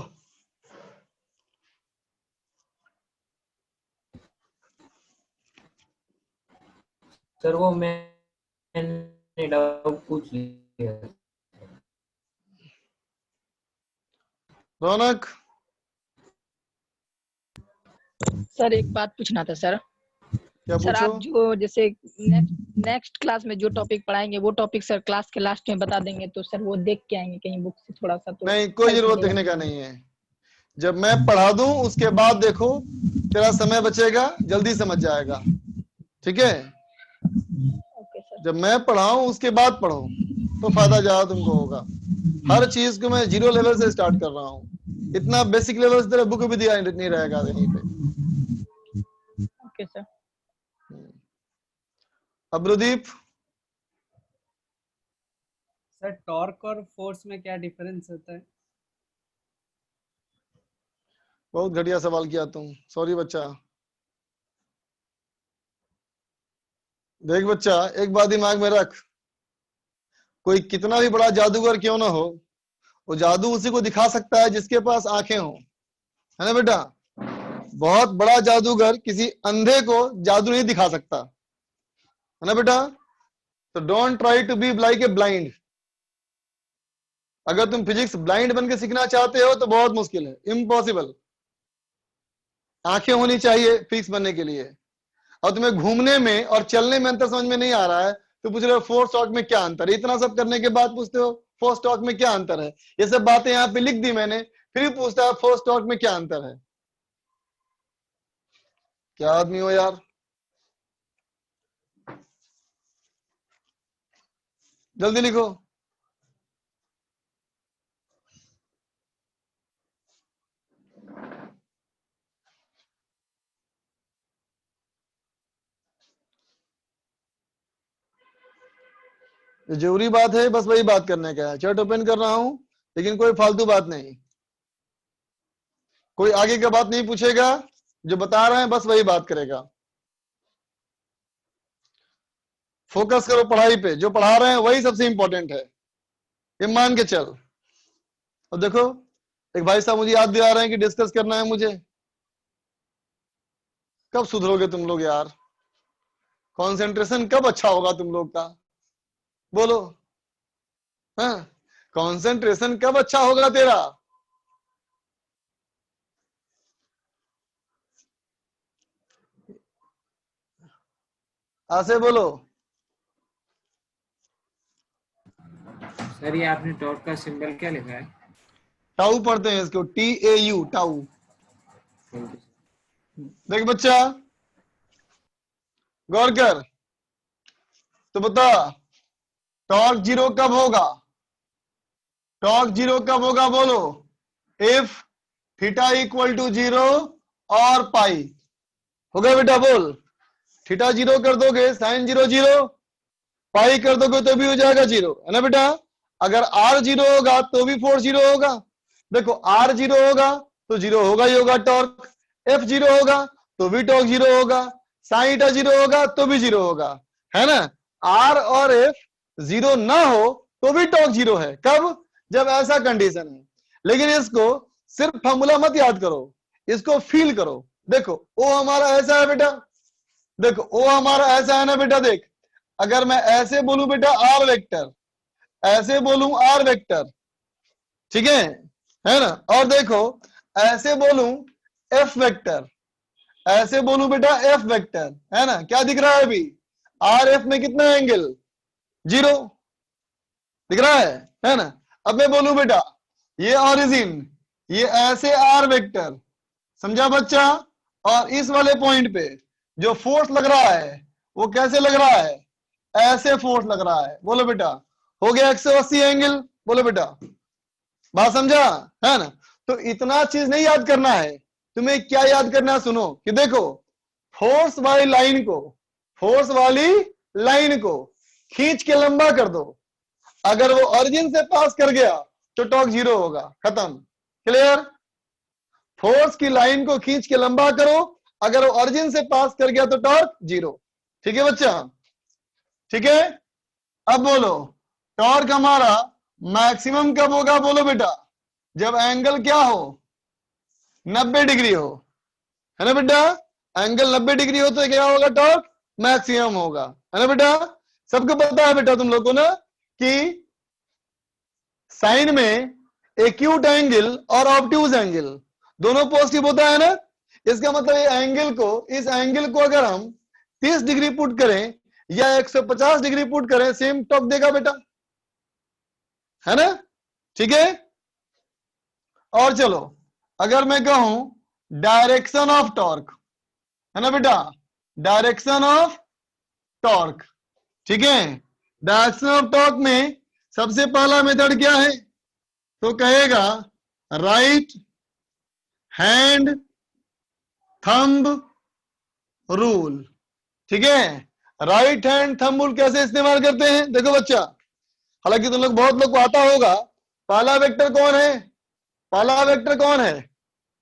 सर वो मैंने डाउट पूछ लिया। रौनक। सर एक बात पूछना था सर। क्या सर आप पूछो? जो जैसे नेक्स्ट क्लास में जो टॉपिक पढ़ाएंगे वो टॉपिक सर क्लास के लास्ट में बता देंगे, तो सर वो देख के आएंगे कहीं बुक से थोड़ा सा, तो नहीं, कोई हेल्प जरूरत मिलेगा। देखने का नहीं है। जब मैं पढ़ा दूं उसके बाद देखो, तेरा समय बचेगा, जल्दी समझ जाएगा। ठीक है, ओके सर। जब मैं पढ़ाऊं उसके बाद पढ़ो तो फायदा ज्यादा तुमको होगा। हर चीज को मैं 0 लेवल से स्टार्ट कर रहा हूँ, इतना बेसिक लेवल से तेरा बुक भी दिया नहीं रहेगा कहीं पे। Okay sir. Abrudeep. Sir torque और फोर्स में क्या डिफरेंस होता है? बहुत घटिया सवाल किया तुम, सॉरी बच्चा। देख बच्चा, एक बात दिमाग में रख, कोई कितना भी बड़ा जादूगर क्यों ना हो, वो जादू उसी को दिखा सकता है जिसके पास आंखें हो, है ना बेटा? बहुत बड़ा जादूगर किसी अंधे को जादू नहीं दिखा सकता, है ना बेटा? तो don't try to be like a blind. अगर तुम फिजिक्स ब्लाइंड बन के सीखना चाहते हो तो बहुत मुश्किल है, इम्पॉसिबल। आंखें होनी चाहिए फिजिक्स बनने के लिए। और तुम्हें घूमने में और चलने में अंतर समझ में नहीं आ रहा है तो पूछ रहे हो फोर्स टॉर्क में क्या अंतर है। इतना सब करने के बाद पूछते हो फोर्स टॉर्क में क्या अंतर है। ये सब बातें यहाँ पे लिख दी मैंने, फिर भी पूछता है फोर्स टॉर्क में क्या अंतर है। क्या आदमी हो यार, जल्दी लिखो। जरूरी बात है, बस वही बात करने का है। चैट ओपन कर रहा हूं लेकिन कोई फालतू बात नहीं, कोई आगे का बात नहीं पूछेगा, जो बता रहे हैं बस वही बात करेगा। फोकस करो पढ़ाई पे, जो पढ़ा रहे हैं वही सबसे इंपॉर्टेंट है, ये मान के चल। और देखो एक भाई साहब मुझे याद दिला रहे हैं कि डिस्कस करना है मुझे। कब सुधरोगे तुम लोग यार? कंसंट्रेशन कब अच्छा होगा तुम लोग का? बोलो। हाँ, कंसंट्रेशन कब अच्छा होगा तेरा? ऐसे बोलो। सर ये आपने टॉर्क का सिंबल क्या लिखा है? टाउ पढ़ते हैं इसको, TAU, टाउ। देख बच्चा, गौर कर, तो बता टॉर्क 0 कब होगा? टॉर्क 0 कब होगा बोलो? इफ थीटा इक्वल टू 0 और पाई। हो गया बेटा, बोल। थीटा 0 कर दोगे साइन 0 0, पाई कर दोगे तो भी हो जाएगा 0, है ना बेटा? अगर R 0 होगा तो भी फोर्स 0 होगा। देखो R 0 होगा तो 0 होगा ही होगा टॉर्क, F 0 होगा तो भी टॉर्क 0 होगा, साइन थीटा 0 होगा तो भी 0 होगा, है ना? R और F 0 ना हो तो भी टॉर्क 0 है। कब? जब ऐसा कंडीशन है। लेकिन इसको सिर्फ फॉर्मूला मत याद करो, इसको फील करो। देखो O हमारा ऐसा है बेटा, देखो O हमारा ऐसा है ना बेटा। देख, अगर मैं ऐसे बोलूं बेटा R वेक्टर, ऐसे बोलूं R वेक्टर, ठीक है ना? और देखो ऐसे बोलूं F वेक्टर, ऐसे बोलूं बेटा F वेक्टर, है ना? क्या दिख रहा है अभी? आर एफ में कितना एंगल 0 दिख रहा है ना। अब मैं बोलूं बेटा ये ओरिजिन, ये ऐसे आर वेक्टर, समझा बच्चा, और इस वाले पॉइंट पे जो फोर्स लग रहा है वो कैसे लग रहा है, ऐसे फोर्स लग रहा है। बोलो बेटा, हो गया 180 एंगल। बोलो बेटा, बात समझा है ना। तो इतना चीज नहीं याद करना है, तुम्हें क्या याद करना है, सुनो कि देखो फोर्स वाली लाइन को, फोर्स वाली लाइन को खींच के लंबा कर दो, अगर वो ओरिजिन से पास कर गया तो टॉर्क 0 होगा, खत्म, क्लियर। फोर्स की लाइन को खींच के लंबा करो, अगर वो ओरिजिन से पास कर गया तो टॉर्क 0। ठीक है बच्चा, ठीक है। अब बोलो टॉर्क हमारा मैक्सिमम कब होगा, बोलो बेटा, जब एंगल क्या हो, 90 डिग्री हो, है ना बेटा। एंगल 90 डिग्री हो तो क्या होगा, टॉर्क मैक्सिमम होगा, है ना बेटा। सबको पता है बेटा तुम लोगों को ना कि साइन में एक्यूट एंगल और ऑब्ट्यूज एंगल दोनों पॉजिटिव होता है ना। इसका मतलब ये एंगल को, इस एंगल को अगर हम 30 डिग्री पुट करें या 150 डिग्री पुट करें, सेम टॉर्क देगा बेटा, है ना, ठीक है। और चलो अगर मैं कहूं डायरेक्शन ऑफ टॉर्क, है ना बेटा, डायरेक्शन ऑफ टॉर्क, ठीक है। डायरेक्शन ऑफ टॉर्क में सबसे पहला मेथड क्या है, तो कहेगा राइट हैंड थंब रूल, ठीक है। राइट हैंड थंब रूल कैसे इस्तेमाल करते हैं, देखो बच्चा, हालांकि तुम लोग बहुत लोग को आता होगा, पहला वेक्टर कौन है, पहला वेक्टर कौन है,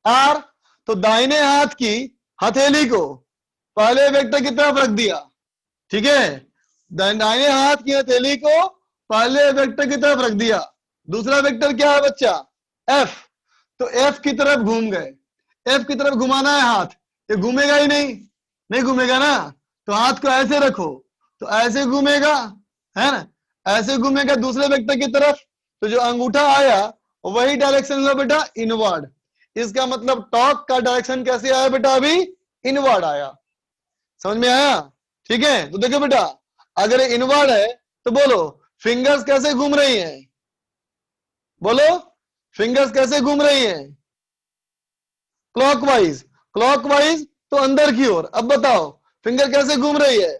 आर। तो दाहिने हाथ की हथेली को पहले वेक्टर की तरफ रख दिया, ठीक है। दाहिने हाथ की हथेली को पहले वेक्टर की तरफ रख दिया। दूसरा वेक्टर क्या है बच्चा, एफ। तो एफ की तरफ घूम गए, एफ की तरफ घुमाना है हाथ, ये घूमेगा ही नहीं, नहीं घूमेगा ना। तो हाथ को ऐसे रखो तो ऐसे घूमेगा, है ना, ऐसे घूमेगा दूसरे वेक्टर की तरफ। तो जो अंगूठा आया वही डायरेक्शन लो बेटा, इनवर्ड। इसका मतलब टॉर्क का डायरेक्शन कैसे आया बेटा, अभी इनवर्ड आया, समझ में आया, ठीक है। तो देखो बेटा अगर इनवर्ड है तो बोलो फिंगर्स कैसे घूम रही हैं, बोलो फिंगर्स कैसे घूम रही हैं, क्लॉकवाइज, क्लॉकवाइज तो अंदर की ओर। अब बताओ फिंगर कैसे घूम रही है,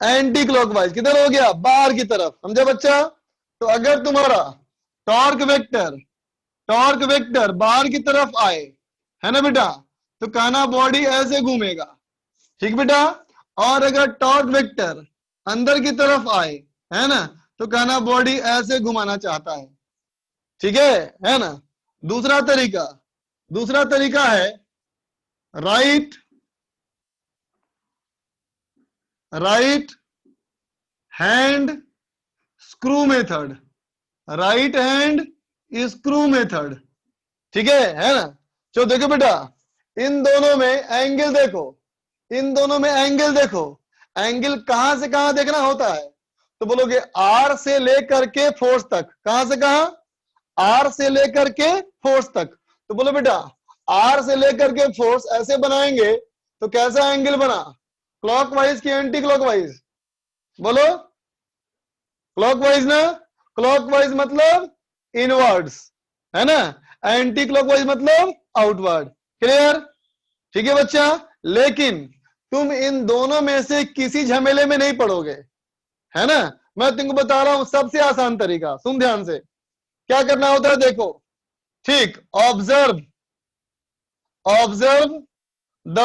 एंटी क्लॉकवाइज, किधर हो गया, बाहर की तरफ, समझा बच्चा। तो अगर तुम्हारा टॉर्क वेक्टर बाहर की तरफ आए, है ना बेटा, तो कहना बॉडी ऐसे घूमेगा, ठीक बेटा। और अगर टॉर्क वेक्टर अंदर की तरफ आए, है ना, तो कहना बॉडी ऐसे घुमाना चाहता है, ठीक है ना। दूसरा तरीका है right hand screw method, right hand screw method, ठीक है ना। चलो देखो बेटा इन दोनों में एंगल देखो, इन दोनों में एंगल देखो, एंगल कहां से कहां देखना होता है, तो बोलोगे आर से लेकर के फोर्स तक, कहां से कहां, आर से लेकर के फोर्स तक। तो बोलो बेटा आर से लेकर के फोर्स ऐसे बनाएंगे तो कैसा एंगल बना, क्लॉकवाइज की एंटी क्लॉकवाइज, बोलो क्लॉकवाइज ना, क्लॉकवाइज मतलब इनवर्ड्स, है ना, एंटी क्लॉकवाइज मतलब आउटवर्ड, क्लियर, ठीक है बच्चा। लेकिन तुम इन दोनों में से किसी झमेले में नहीं पड़ोगे, है ना। मैं तुमको बता रहा हूं सबसे आसान तरीका, सुन ध्यान से, क्या करना होता है देखो, ठीक, observe the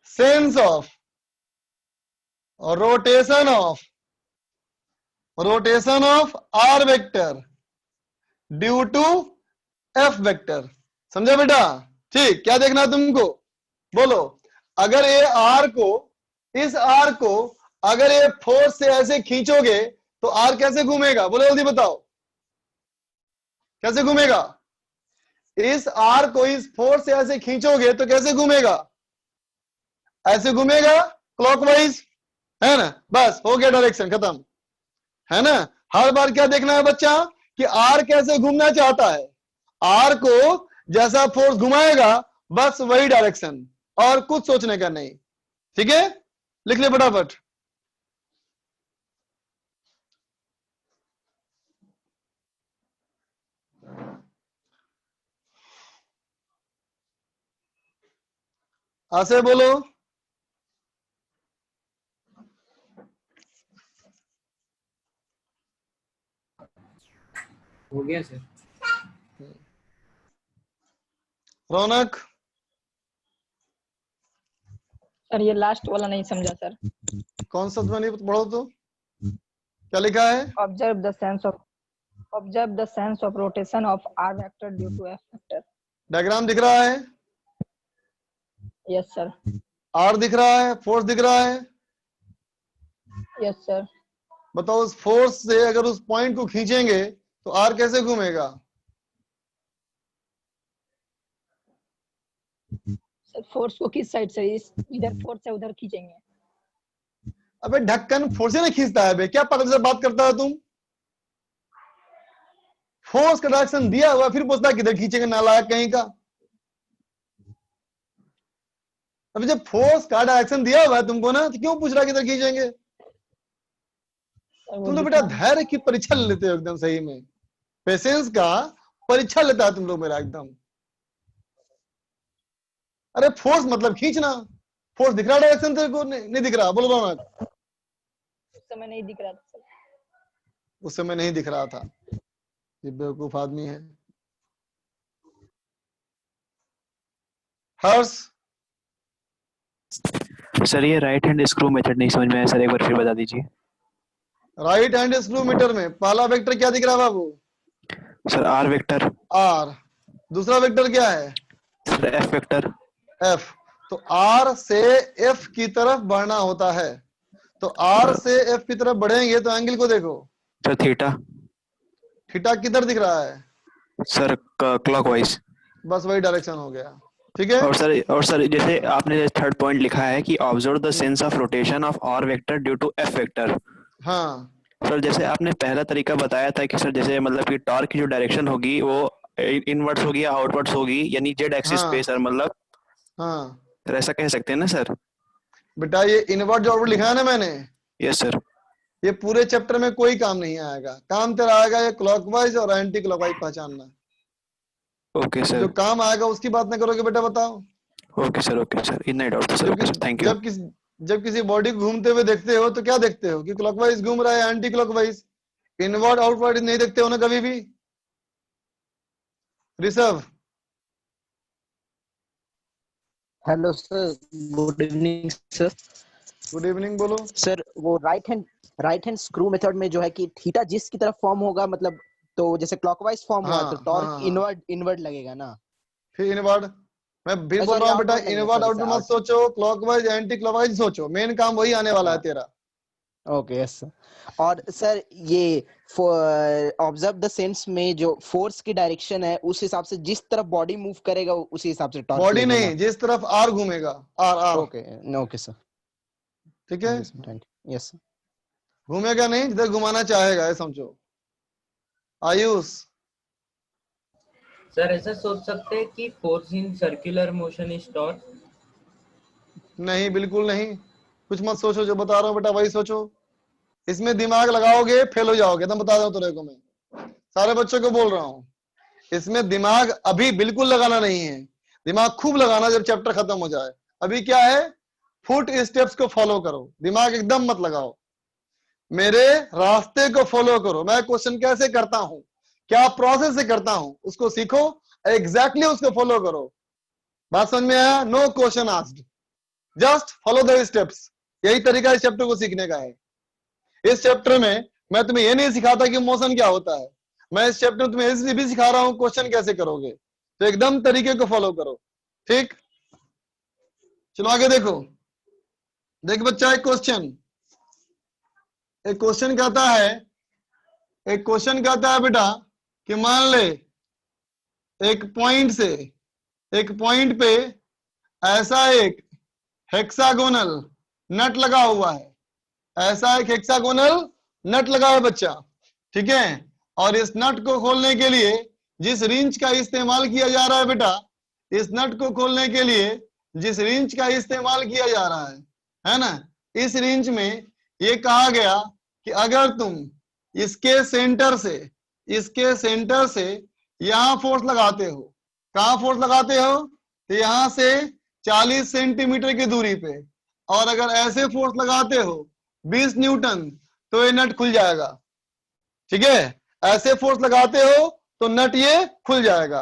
sense of rotation of R vector due to F vector, समझा बेटा, ठीक। क्या देखना है तुमको, बोलो अगर ये आर को, इस आर को अगर ये फोर्स से ऐसे खींचोगे तो आर कैसे घूमेगा, बोलो जल्दी बताओ, कैसे घूमेगा, इस आर को इस फोर्स से ऐसे खींचोगे तो कैसे घूमेगा, ऐसे घूमेगा क्लॉकवाइज, है ना। बस हो गया, डायरेक्शन खत्म, है ना। हर बार क्या देखना है बच्चा कि आर कैसे घूमना चाहता है, आर को जैसा फोर्स घुमाएगा बस वही डायरेक्शन, और कुछ सोचने का नहीं, ठीक है, लिख ले फटाफट। आसे बोलो। हो गया सर। रौनक, सर ये लास्ट वाला नहीं समझा सर। कौन सा तुम्हें नहीं पढ़ो तो क्या लिखा है? Observe the sense of rotation of R vector due to F vector. Diagram दिख रहा है? Yes sir. आर दिख रहा है, फोर्स दिख रहा है। Yes sir. बताओ उस फोर्स से अगर उस पॉइंट को खींचेंगे तो आर कैसे घूमेगा? सर फोर्स को किस साइड से, इस इधर फोर्स है उधर खींचेंगे। अबे ढक्कन फोर्स से ना खींचता है बे, क्या पागल से बात करता है तुम? फोर्स का डायरेक्शन दिया हुआ फिर पूछता है किधर खींचेंगे, नालायक कहीं का। अभी जब फोर्स का डायरेक्शन दिया हुआ है तुमको ना, तो क्यों पूछ रहा है किधर खींचेंगे? तुम लोग बेटा धैर्य की परीक्षा ले लेते हो एकदम सही में, पेशेंस का परीक्षा लेता है तुम लोग मेरा एकदम। अरे फोर्स मतलब खींचना, फोर्स दिख रहा डायरेक्शन तेरे को? नहीं दिख रहा, बोलो रौनक। उस समय नहीं दिख रहा था सर। उस समय नहीं दिख रहा था, ये बेवकूफ आदमी है। हर्ष, सर ये राइट हैंड स्क्रू मेथड नहीं समझ में आया सर, एक बार फिर बता दीजिए। राइट हैंड स्क्रू मीटर में पहला वेक्टर क्या दिख रहा है बाबू? Sir R vector. आर। दूसरा वेक्टर क्या है? Sir F vector. एफ। तो आर से एफ की तरफ बढ़ना होता है, तो आर से एफ की तरफ बढ़ेंगे तो एंगल को देखो। Sir theta. थीटा किधर दिख रहा है? Sir clockwise. बस वही डायरेक्शन हो गया, ठीक है। और सर जैसे आपने थर्ड पॉइंट लिखा है कि observe the sense of rotation of R vector due to F vector. हाँ सर जैसे आपने पहला तरीका बताया था कि सर जैसे मतलब कि टॉर्क की जो डायरेक्शन होगी वो इनवर्ड्स होगी या आउटवर्ड्स होगी, यानी जेड एक्सिस पे सर, मतलब हाँ सर ऐसा कह सकते हैं ना सर? बेटा ये इनवर्ट जो आउटवर्ड लिखा है ना मैंने, यस सर। ये पूरे चैप्टर में कोई काम नहीं आएगा। काम तेरा आएगा ये क्लॉकवाइज और एंटी क्लॉकवाइज पहचानना। ओके जो सर। काम आएगा उसकी बात ना करोगे बेटा, बताओ। ओके सर इतना ही डाउट था sir. Okay sir, thank you. जब किसी बॉडी को घूमते हुए देखते हो तो क्या देखते हो कि क्लॉकवाइज घूम रहा है एंटी क्लॉकवाइज? इनवर्ड आउटवर्ड नहीं देखते हो ना कभी भी। Rishabh, hello sir, good evening sir. Good evening, बोलो। सर वो राइट हैंड स्क्रू मेथड में जो है कि थीटा जिस की तरफ फॉर्म होगा, मतलब तो जैसे क्लॉकवाइज फॉर्म हुआ तो टॉर्क इनवर्ड लगेगा ना? फिर इनवर्ड, मैं भी बोल रहा हूँ बेटा, इनवर्ड आउटवर्ड मत सोचो, क्लॉकवाइज एंटी क्लॉकवाइज सोचो, मेन काम वही आने वाला है तेरा। Okay yes sir. और सर ये ऑब्जर्व द सेंस में जो फोर्स की डायरेक्शन है उस हिसाब से जिस तरफ बॉडी मूव करेगा उसी हिसाब से टॉर्क बॉडी नहीं, जिस तरफ आर घूमेगा, आर आर। ओके सर, ठीक है। Yes sir. घूमेगा नहीं, जिधर घुमाना चाहेगा, ये समझो। आयुष, सर ऐसा सोच सकते हैं कि force in circular motion is torque? नहीं बिल्कुल नहीं, कुछ मत सोचो, जो बता रहा हूँ बेटा वही सोचो। इसमें दिमाग लगाओगे फेल हो जाओगे, तुम बता दो तेरे को, मैं सारे बच्चों को बोल रहा हूँ, इसमें दिमाग अभी बिल्कुल लगाना नहीं है, दिमाग खूब लगाना जब चैप्टर खत्म हो जाए। अभी क्या है, फुट स्टेप्स को फॉलो करो, दिमाग एकदम मत लगाओ, मेरे रास्ते को फॉलो करो। मैं क्वेश्चन कैसे करता हूं, क्या प्रोसेस से करता हूं, उसको सीखो, एग्जैक्टली उसको फॉलो करो। बात समझ में आया? No question asked, just follow the steps. यही तरीका इस चैप्टर को सीखने का है। इस चैप्टर में मैं तुम्हें ये नहीं सिखाता कि मोशन क्या होता है, मैं इस चैप्टर में तुम्हें इसलिए भी सिखा रहा हूं क्वेश्चन कैसे करोगे, तो एकदम तरीके को फॉलो करो, ठीक। चलो आगे देखो। देख बच्चा, एक क्वेश्चन कहता है बेटा कि मान ले एक पॉइंट पे ऐसा एक हेक्सागोनल नट लगा हुआ है, ऐसा एक हेक्सागोनल नट लगा है बच्चा, ठीक है। और इस नट को खोलने के लिए जिस रिंच का इस्तेमाल किया जा रहा है बेटा, इस नट को खोलने के लिए जिस रिंच का इस्तेमाल किया जा रहा है है ना। इस रेंज में ये कहा गया कि अगर तुम इसके सेंटर से यहां फोर्स लगाते हो, कहां फोर्स लगाते हो, तो यहां से 40 सेंटीमीटर की दूरी पे, और अगर ऐसे फोर्स लगाते हो 20 न्यूटन, तो ये नट खुल जाएगा। ठीक है, ऐसे फोर्स लगाते हो तो नट ये खुल जाएगा।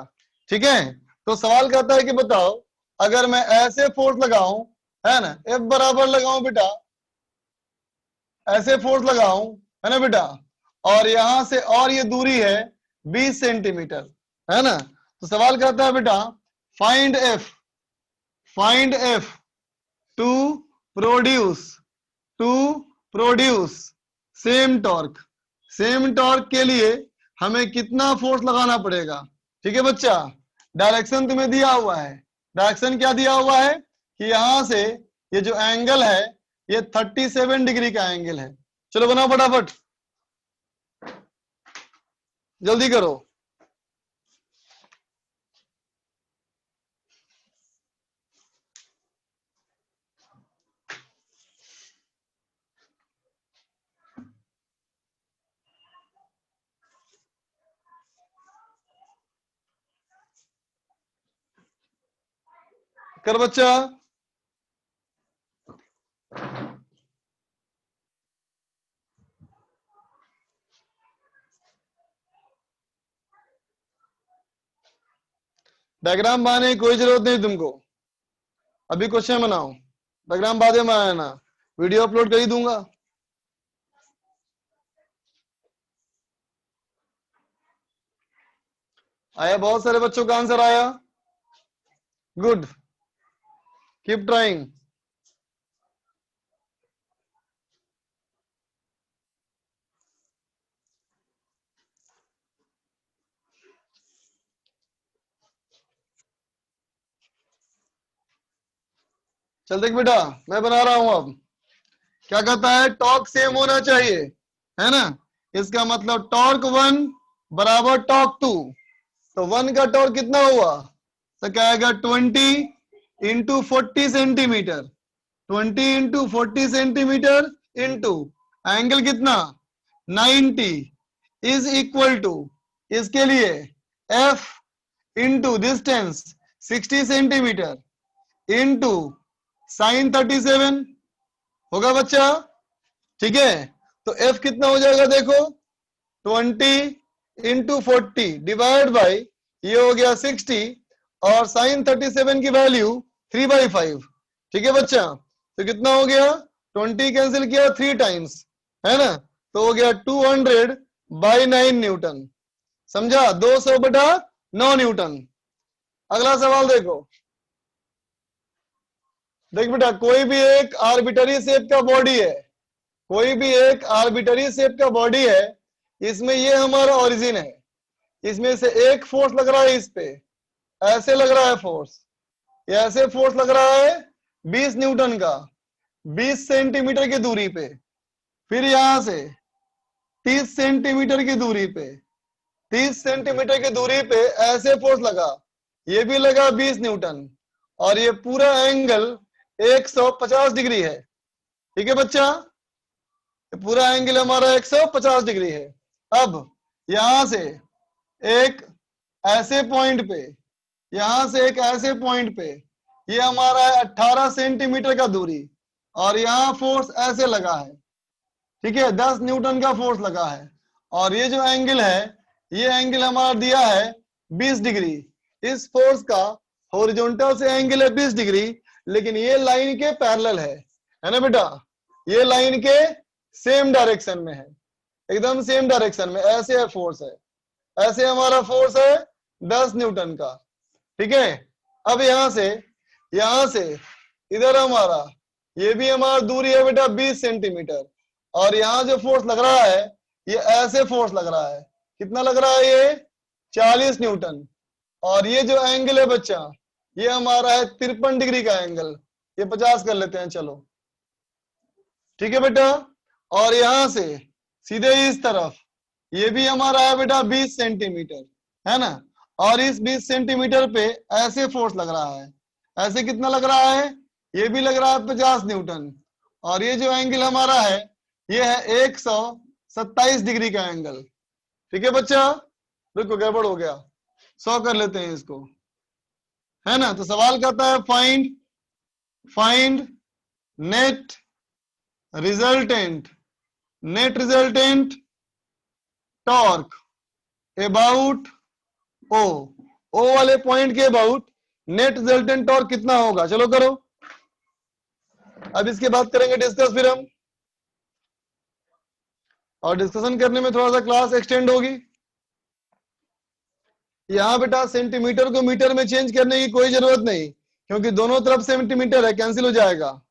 ठीक है, तो सवाल कहता है कि बताओ अगर मैं ऐसे फोर्स लगाऊं, है ना, F बराबर लगाऊं बेटा, ऐसे फोर्स लगाऊं, है ना बेटा, और यहां से और ये दूरी है 20 सेंटीमीटर, है ना। तो सवाल कहता है बेटा find F to produce same torque के लिए हमें कितना फोर्स लगाना पड़ेगा। ठीक है बच्चा, डायरेक्शन तुम्हें दिया हुआ है। डायरेक्शन क्या दिया हुआ है कि यहां से ये जो एंगल है ये 37 डिग्री का एंगल है। चलो बनाओ फटाफट, जल्दी करो। कर बच्चा, डायग्राम बनाने की कोई जरूरत नहीं तुमको, अभी क्वेश्चन बनाओ, डायग्राम बाद में बनाना, वीडियो अपलोड कर ही दूंगा। आया, बहुत सारे बच्चों का आंसर आया, गुड, कीप ट्राइंग। चल देख बेटा, मैं बना रहा हूं। अब क्या कहता है, टॉर्क सेम होना चाहिए, है ना। इसका मतलब टॉर्क 1 बराबर टॉर्क 2, तो 1 का टॉर्क कितना हुआ, तो क्या आएगा 20 into 40 centimetre, 20 into 40 centimetre into angle कितना 90 इज इक्वल टू, इसके लिए F into distance 60 centimetre into sine 37 होगा बच्चा। ठीक है, तो F कितना हो जाएगा देखो, 20 इंटू 40 डिवाइड बाई ये हो गया 60, और साइन 37 की वैल्यू 3/5। ठीक है बच्चा, तो कितना हो गया, 20 कैंसिल किया 3 टाइम्स, है ना, तो हो गया 200/9 न्यूटन। समझा, 200/9 न्यूटन। अगला सवाल देखो, देख बेटा, कोई भी एक आर्बिटरी शेप का बॉडी है, कोई भी एक आर्बिटरी शेप का बॉडी है, इसमें ये हमारा ओरिजिन है, इसमें से एक फोर्स लग रहा है इस पे, ऐसे लग रहा है फोर्स, ये ऐसे फोर्स लग रहा है 20 न्यूटन का 20 सेंटीमीटर की दूरी पे, फिर यहां से 30 सेंटीमीटर की दूरी पे, 30 सेंटीमीटर की दूरी पे ऐसे फोर्स लगा, ये भी लगा 20 न्यूटन, और ये पूरा एंगल 150 डिग्री है। ठीक है बच्चा, पूरा एंगल हमारा 150 डिग्री है। अब यहां से एक ऐसे पॉइंट पे, यहां से एक ऐसे पॉइंट पे, ये हमारा है 18 सेंटीमीटर का दूरी, और यहां फोर्स ऐसे लगा है। ठीक है, 10 न्यूटन का फोर्स लगा है, और ये जो एंगल है, ये एंगल हमारा दिया है 20 डिग्री। इस फोर्स का हॉरिजॉन्टल से एंगल है 20 डिग्री, लेकिन ये लाइन के पैरेलल है ना बेटा, ये लाइन के सेम डायरेक्शन में है, एकदम सेम डायरेक्शन में, ऐसे है फोर्स है, ऐसे हमारा फोर्स है 10 न्यूटन का। ठीक है, अब यहां से इधर हमारा, ये भी हमारा दूरी है बेटा 20 सेंटीमीटर, और यहाँ जो फोर्स लग रहा है ये ऐसे फोर्स लग रहा है, कितना लग रहा है ये 40 न्यूटन, और ये जो एंगल है बच्चा, ये हमारा है 53 डिग्री का एंगल, ये 50 कर लेते हैं चलो। ठीक है बेटा, और यहां से सीधे इस तरफ ये भी हमारा है बेटा 20 सेंटीमीटर, है ना, और इस 20 सेंटीमीटर पे ऐसे फोर्स लग रहा है, ऐसे कितना लग रहा है, ये भी लग रहा है 50 न्यूटन, और ये जो एंगल हमारा है ये है 127 डिग्री का एंगल। ठीक है बच्चा, रुको गड़बड़ हो गया, 100 कर लेते हैं इसको, है ना। तो सवाल कहता है find net resultant torque about O वाले पॉइंट के अबाउट नेट रिजल्टेंट टॉर्क कितना होगा। चलो करो, अब इसके बाद करेंगे डिस्कस फिर हम, और डिस्कशन करने में थोड़ा सा क्लास एक्सटेंड होगी। यहां बेटा सेंटीमीटर को मीटर में चेंज करने की कोई जरूरत नहीं, क्योंकि दोनों तरफ सेंटीमीटर है, कैंसिल हो जाएगा।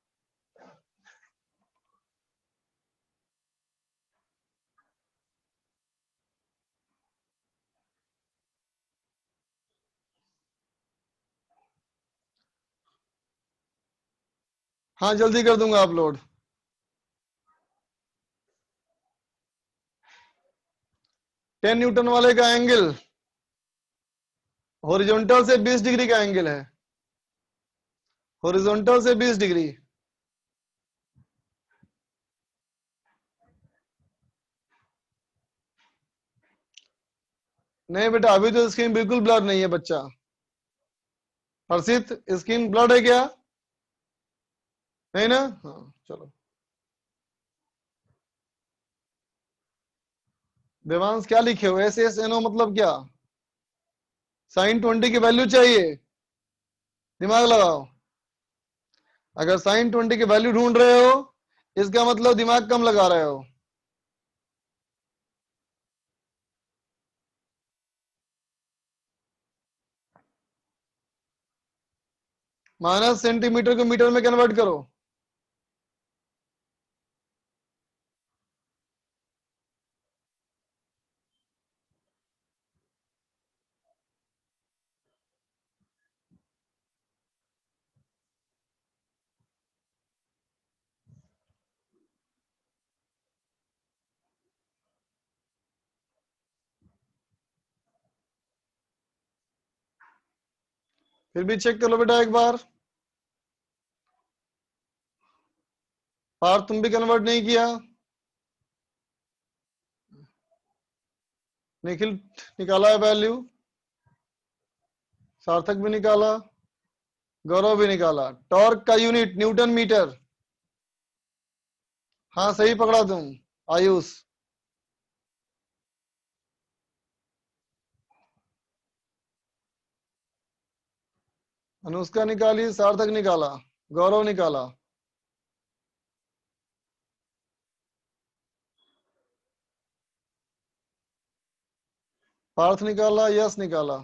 हाँ जल्दी कर दूंगा अपलोड। 10 न्यूटन वाले का एंगल हॉरिजॉन्टल से 20 डिग्री का एंगल है, हॉरिजॉन्टल से 20 डिग्री। नहीं बेटा अभी तो स्क्रीन बिल्कुल ब्लर नहीं है बच्चा। हर्षित स्क्रीन ब्लर है क्या? नहीं ना, हाँ चलो। देवांश क्या लिखे हो? SSNO मतलब क्या? sin 20 की वैल्यू चाहिए, दिमाग लगाओ। अगर sin 20 की वैल्यू ढूंढ रहे हो इसका मतलब दिमाग कम लगा रहे हो। माइनस सेंटीमीटर को मीटर में कन्वर्ट करो। फिर भी चेक कर लो बेटा एक बार। पार तुम भी कन्वर्ट नहीं किया। निखिल निकाला है वैल्यू, सार्थक भी निकाला, गौरव भी निकाला। टॉर्क का यूनिट न्यूटन मीटर। हाँ सही पकड़ा तुम आयुष। अनुष्का निकाली, सार्थक निकाला, गौरव निकाला। पार्थ निकाला, यश निकाला।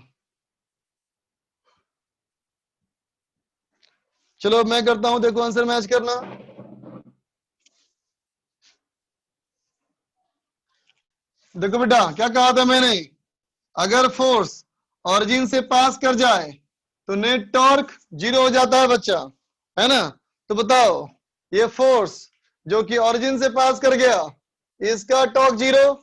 चलो मैं करता हूं, देखो आंसर मैच करना। देखो बेटा क्या कहा था मैंने, अगर फोर्स ऑरिजिन से पास कर जाए तो नेट टॉर्क 0 हो जाता है बच्चा, है ना। तो बताओ ये फोर्स जो कि ऑरिजिन से पास कर गया इसका टॉर्क 0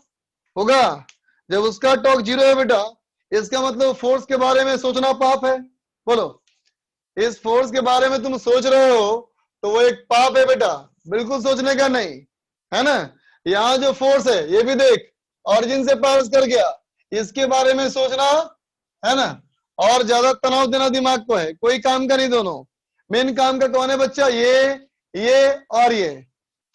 होगा। जब उसका टॉर्क 0 है बेटा इसका मतलब फोर्स के बारे में सोचना पाप है। बोलो, इस फोर्स के बारे में तुम सोच रहे हो तो वो एक पाप है बेटा, बिल्कुल सोचने का नहीं, है ना। यहाँ जो फोर्स है ये भी देख ऑरिजिन से पास कर गया, इसके बारे में सोचना, है ना, और ज्यादा तनाव देना दिमाग को है, कोई काम का नहीं। दोनों मेन काम का कौन है बच्चा? ये और ये।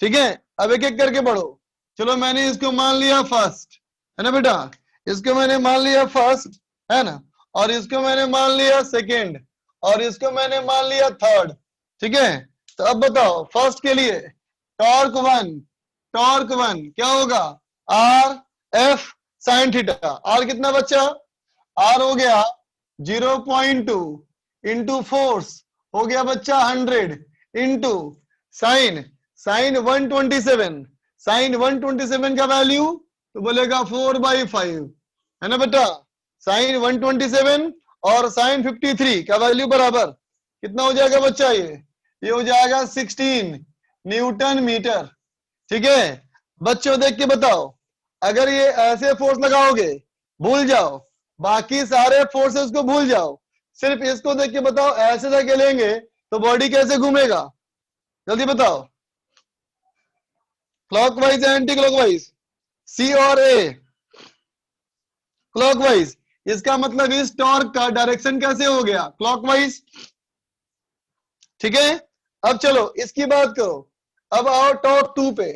ठीक है, अब एक एक करके बढ़ो। चलो मैंने इसको मान लिया फर्स्ट, है ना बेटा, इसको मैंने मान लिया फर्स्ट, है ना, और इसको मैंने मान लिया सेकेंड, और इसको मैंने मान लिया थर्ड। ठीक है, तो अब बताओ फर्स्ट के लिए टॉर्क वन क्या होगा? R F sine theta. R कितना बच्चा? आर हो गया 0.2 इंटू फोर्स हो गया बच्चा 100 इंटू साइन 127। साइन 127 का वैल्यू तो बोलेगा 4/5, है ना बेटा। साइन 127 और साइन 53 का वैल्यू बराबर कितना हो जाएगा बच्चा? ये हो जाएगा 16 न्यूटन मीटर। ठीक है बच्चों, देख के बताओ, अगर ये ऐसे फोर्स लगाओगे भूल जाओ, बाकी सारे फोर्सेस को भूल जाओ, सिर्फ इसको देख के बताओ ऐसे धकेलेंगे तो बॉडी कैसे घूमेगा? जल्दी बताओ। क्लॉकवाइज या एंटी क्लॉकवाइज? सी और ए? क्लॉकवाइज। इसका मतलब इस टॉर्क का डायरेक्शन कैसे हो गया? क्लॉकवाइज। ठीक है, अब चलो इसकी बात करो। अब आओ टॉर्क 2 पे।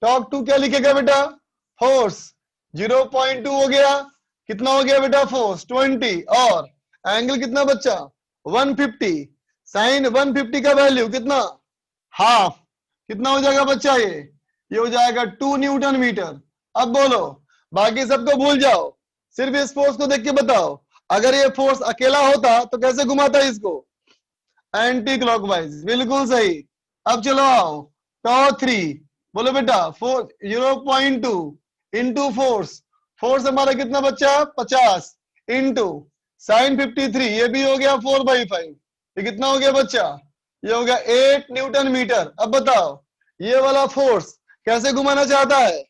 टॉर्क 2 क्या लिखेगा बेटा? फोर्स 0.2 हो गया। कितना हो गया बेटा? फोर्स 20 और एंगल कितना बच्चा? 150। साइन 150 का वैल्यू कितना? हाफ। कितना हो जाएगा बच्चा? ये हो जाएगा 2 न्यूटन मीटर। अब बोलो, बाकी सबको भूल जाओ, सिर्फ इस फोर्स को देख के बताओ, अगर ये फोर्स अकेला होता तो कैसे घुमाता इसको? Anti clockwise. बिल्कुल सही। अब चलो आओ टॉ 3। बोलो बेटा 0.2 इंटू फोर्स। फोर्स हमारा कितना बच्चा? 50 इंटू साइन 53, ये भी हो गया 4/5। ये कितना हो गया बच्चा? ये हो गया 8 न्यूटन मीटर। अब बताओ ये वाला फोर्स कैसे घुमाना चाहता है?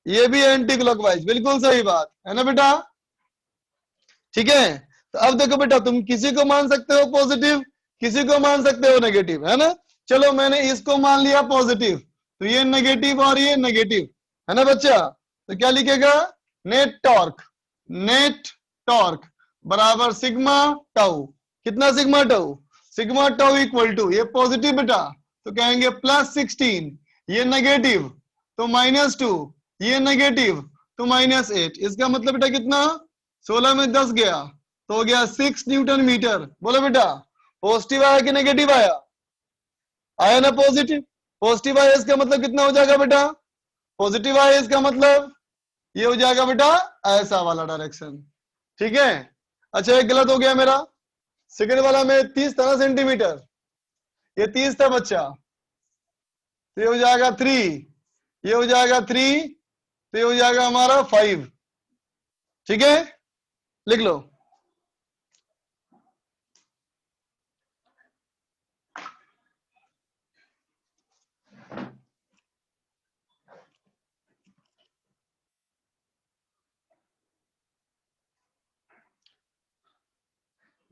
ये भी एंटी क्लॉकवाइज। बिल्कुल सही बात है ना बेटा? ठीक है, तो अब देखो बेटा, तुम किसी को मान सकते हो पॉजिटिव, किसी को मान सकते हो नेगेटिव, है ना? चलो मैंने इसको मान लिया पॉजिटिव, तो ये नेगेटिव और ये नेगेटिव, है ना बच्चा? तो क्या लिखेगा? Net torque. नेट टॉर्क बराबर सिग्मा टाउ। कितना sigma tau? Sigma tau equal to, ये पॉजिटिव बेटा तो कहेंगे +16, ये नेगेटिव तो -2, ये नेगेटिव तो -8। इसका मतलब बेटा कितना? 16 में 10 गया तो हो गया 6 न्यूटन मीटर। बोलो बेटा पॉजिटिव आया कि नेगेटिव आया? आया ना पॉजिटिव। पॉजिटिव आया इसका मतलब कितना हो जाएगा बेटा? पॉजिटिव आया इसका मतलब ये हो जाएगा बेटा ऐसा वाला डायरेक्शन। ठीक है, अच्छा एक गलत हो गया मेरा। सेकंड वाला में 30 था ना सेंटीमीटर, ये 30 था बच्चा, तो ये हो जाएगा 3, ये हो जाएगा 3, तो ये हो जाएगा हमारा 5। ठीक है, लिख लो।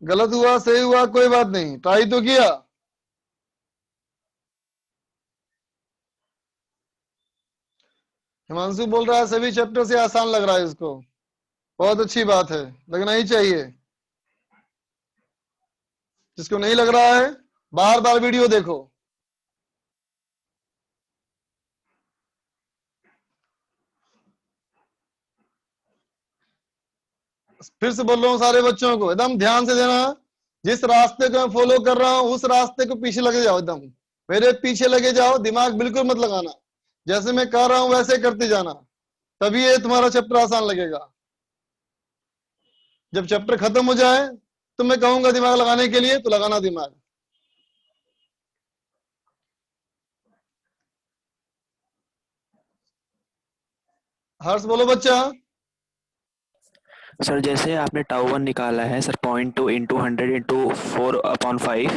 गलत हुआ सही हुआ कोई बात नहीं, ट्राई तो किया। हिमांशु बोल रहा है सभी चैप्टर से आसान लग रहा है इसको। बहुत अच्छी बात है, लगना ही चाहिए। जिसको नहीं लग रहा है बार बार वीडियो देखो। फिर से बोल रहा हूँ सारे बच्चों को एकदम ध्यान से देना। जिस रास्ते को मैं फॉलो कर रहा हूँ उस रास्ते को पीछे लगे जाओ, एकदम मेरे पीछे लगे जाओ, दिमाग बिल्कुल मत लगाना। जैसे मैं कर रहा हूँ वैसे करते जाना, तभी ये तुम्हारा चैप्टर आसान लगेगा। जब चैप्टर खत्म हो जाए तो मैं कहूंगा दिमाग लगाने के लिए, तो लगाना दिमाग। हर्ष बोलो बच्चा। सर जैसे आपने टाउ 1 निकाला है सर 0.2 इंटू 100 इंटू 4/5।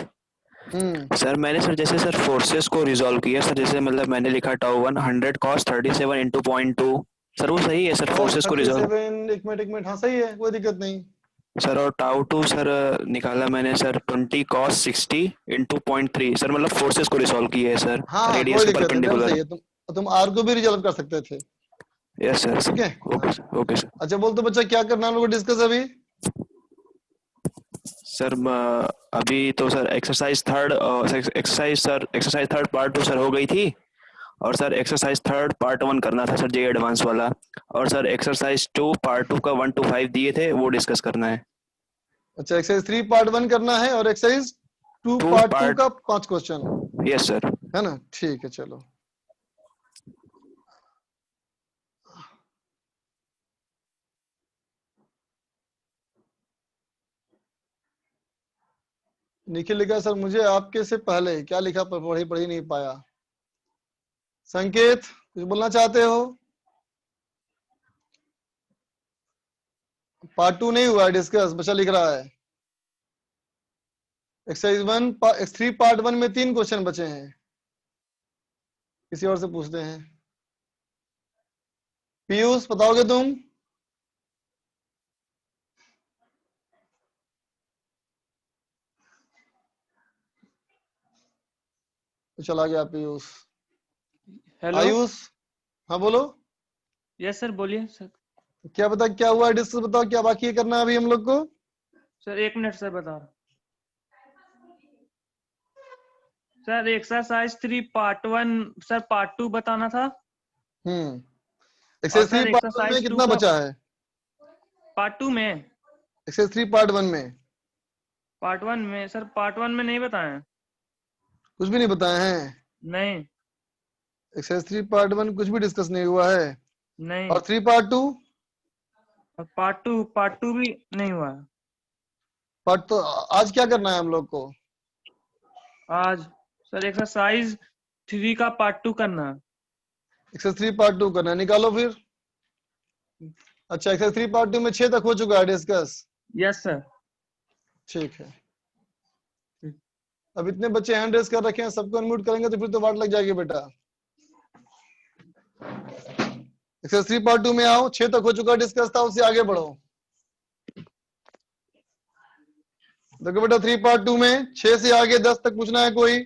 सर मैंने सर जैसे सर फोर्सेस को रिजॉल्व किया सर, जैसे मतलब मैंने लिखा टाउ 1 100 cos 37 इंटू 0.2। सर वो सही है सर फोर्सेस को रिजॉल्व? 37, एक मिनट, हाँ सही है, कोई दिक्कत नहीं। सर और टाउ 2 सर निकाला मैंने सर 20 cos 60 इंटू 0.3। सर मतलब फोर्सेस को रिजॉल्व किया है सर हाँ हाँ रेडियस कोई के दिक्कत नहीं, एकदम परपेंडिकुलर। सही है। तुम आर को भी रिजल्व कर सकते थे। Yes sir. ठीक है, ओके हाँ। Sir, okay sir. अच्छा बोल तो बच्चा क्या करना है हम लोग डिस्कस अभी? सर अभी तो sir exercise third part 2 sir हो गई थी, और सर एक्सरसाइज थर्ड पार्ट 1 करना था सर जे एडवांस वाला, और सर एक्सरसाइज 2 पार्ट 2 का 1 to 5 दिए थे वो डिस्कस करना है। अच्छा एक्सरसाइज 3 पार्ट 1 करना है और एक्सरसाइज 2 2 पार्ट 2 पार्ट। का 5 क्वेश्चन, यस सर। है ना? ठीक है चलो। निखिल लिखा सर मुझे आपके से पहले, क्या लिखा पर पढ़ ही नहीं पाया। संकेत कुछ बोलना चाहते हो? पार्ट 2 नहीं हुआ है डिस्कस, बच्चा लिख रहा है। एक्सरसाइज 3 पार्ट 1 में 3 क्वेश्चन बचे हैं, किसी और से पूछते हैं। पीयूष बताओगे तुम? तो चला गया पीयूष। हेलो। आयुष, हाँ बोलो, यस सर, बोलिए सर। क्या बता, क्या हुआ डिस्कस बताओ, क्या बाकी है करना है अभी हम लोग को? सर 1 मिनट सर, बता रहा हूँ। Sir exercise 3 part 1 sir part 2 बताना था। और एक्सरसाइज सर 3 पार्ट 1 में एक्सरसाइज 2 कितना का बचा है? पार्ट 2 में, एक्सरसाइज 3 पार्ट 1 में पार्ट 1 में सर, पार्ट 1 में नहीं बताया। कुछ भी नहीं बताए हैं? नहीं एक्सरसाइज 3 पार्ट 1 कुछ भी डिस्कस नहीं हुआ है? नहीं। और 3 पार्ट 2? और पार्ट टू भी नहीं हुआ है। पार्ट तो आज क्या करना है हम लोग को? आज सर एक्सरसाइज 3 का पार्ट 2 करना है। एक्सरसाइज 3 पार्ट 2 करना है, निकालो फिर। अच्छा, एक्सरसाइज 3 पार्ट 2 में 6 तक हो चुका है डिस्कस। Yes sir. ठीक है, अब इतने बच्चे हैंड रेस कर रखे हैं, सबको अनम्यूट करेंगे तो फिर तो वाट लग जाएगी बेटा। एक्सरसाइज 3 पार्ट 2 में आओ, 6 तक हो चुका डिस्कस था, उससे आगे बढ़ो। देखो बेटा 3 पार्ट 2 में 6 से आगे 10 तक पूछना है कोई?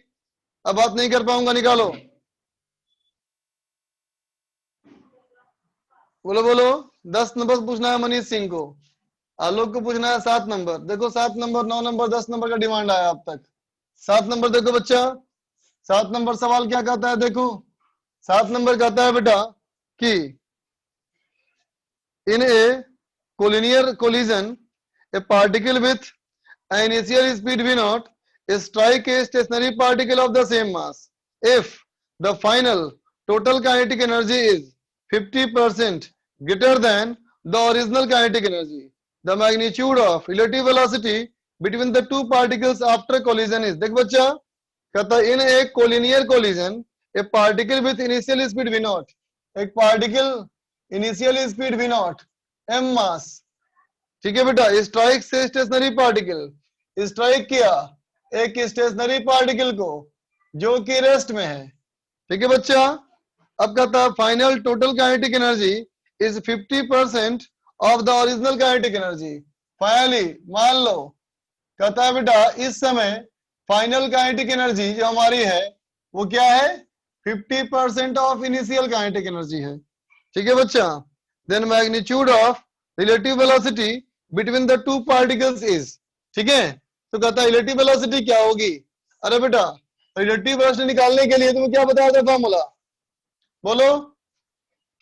अब बात नहीं कर पाऊंगा, निकालो। बोलो बोलो, 10 नंबर पूछना है मनीष सिंह को, आलोक को पूछना है 7 नंबर। देखो 7 नंबर, 9 नंबर, 10 नंबर का डिमांड आया अब तक। 7 नंबर देखो बच्चा, 7 नंबर सवाल क्या कहता है? देखो 7 नंबर कहता है बेटा कि in a collinear collision a particle with an initial speed v naught strike a stationary particle of the same mass if the final total kinetic energy is 50% greater than the original kinetic energy. The magnitude of relative velocity between the two particles after collision is, देख बच्चा कहता है in a collinear collision a particle with initial speed v naught, एक particle initial speed v naught m मास, ठीक है बेटा, strike से stationery particle, strike किया एक स्टेशनरी पार्टिकल को जो कि रेस्ट में है, ठीक है बच्चा। अब कहता है final total kinetic energy is 50% of the original kinetic energy. Finally मान लो, कहता है बेटा इस समय फाइनल काइनेटिक एनर्जी जो हमारी है वो क्या है? 50% ऑफ इनिशियल काइनेटिक एनर्जी है, ठीक है बच्चा। Then magnitude of relative velocity between the two particles is, ठीक है। तो कहता है रिलेटिव वेलोसिटी क्या होगी? अरे बेटा रिलेटिव वेलोसिटी निकालने के लिए तुम्हें क्या बताया था फॉर्मूला? बोलो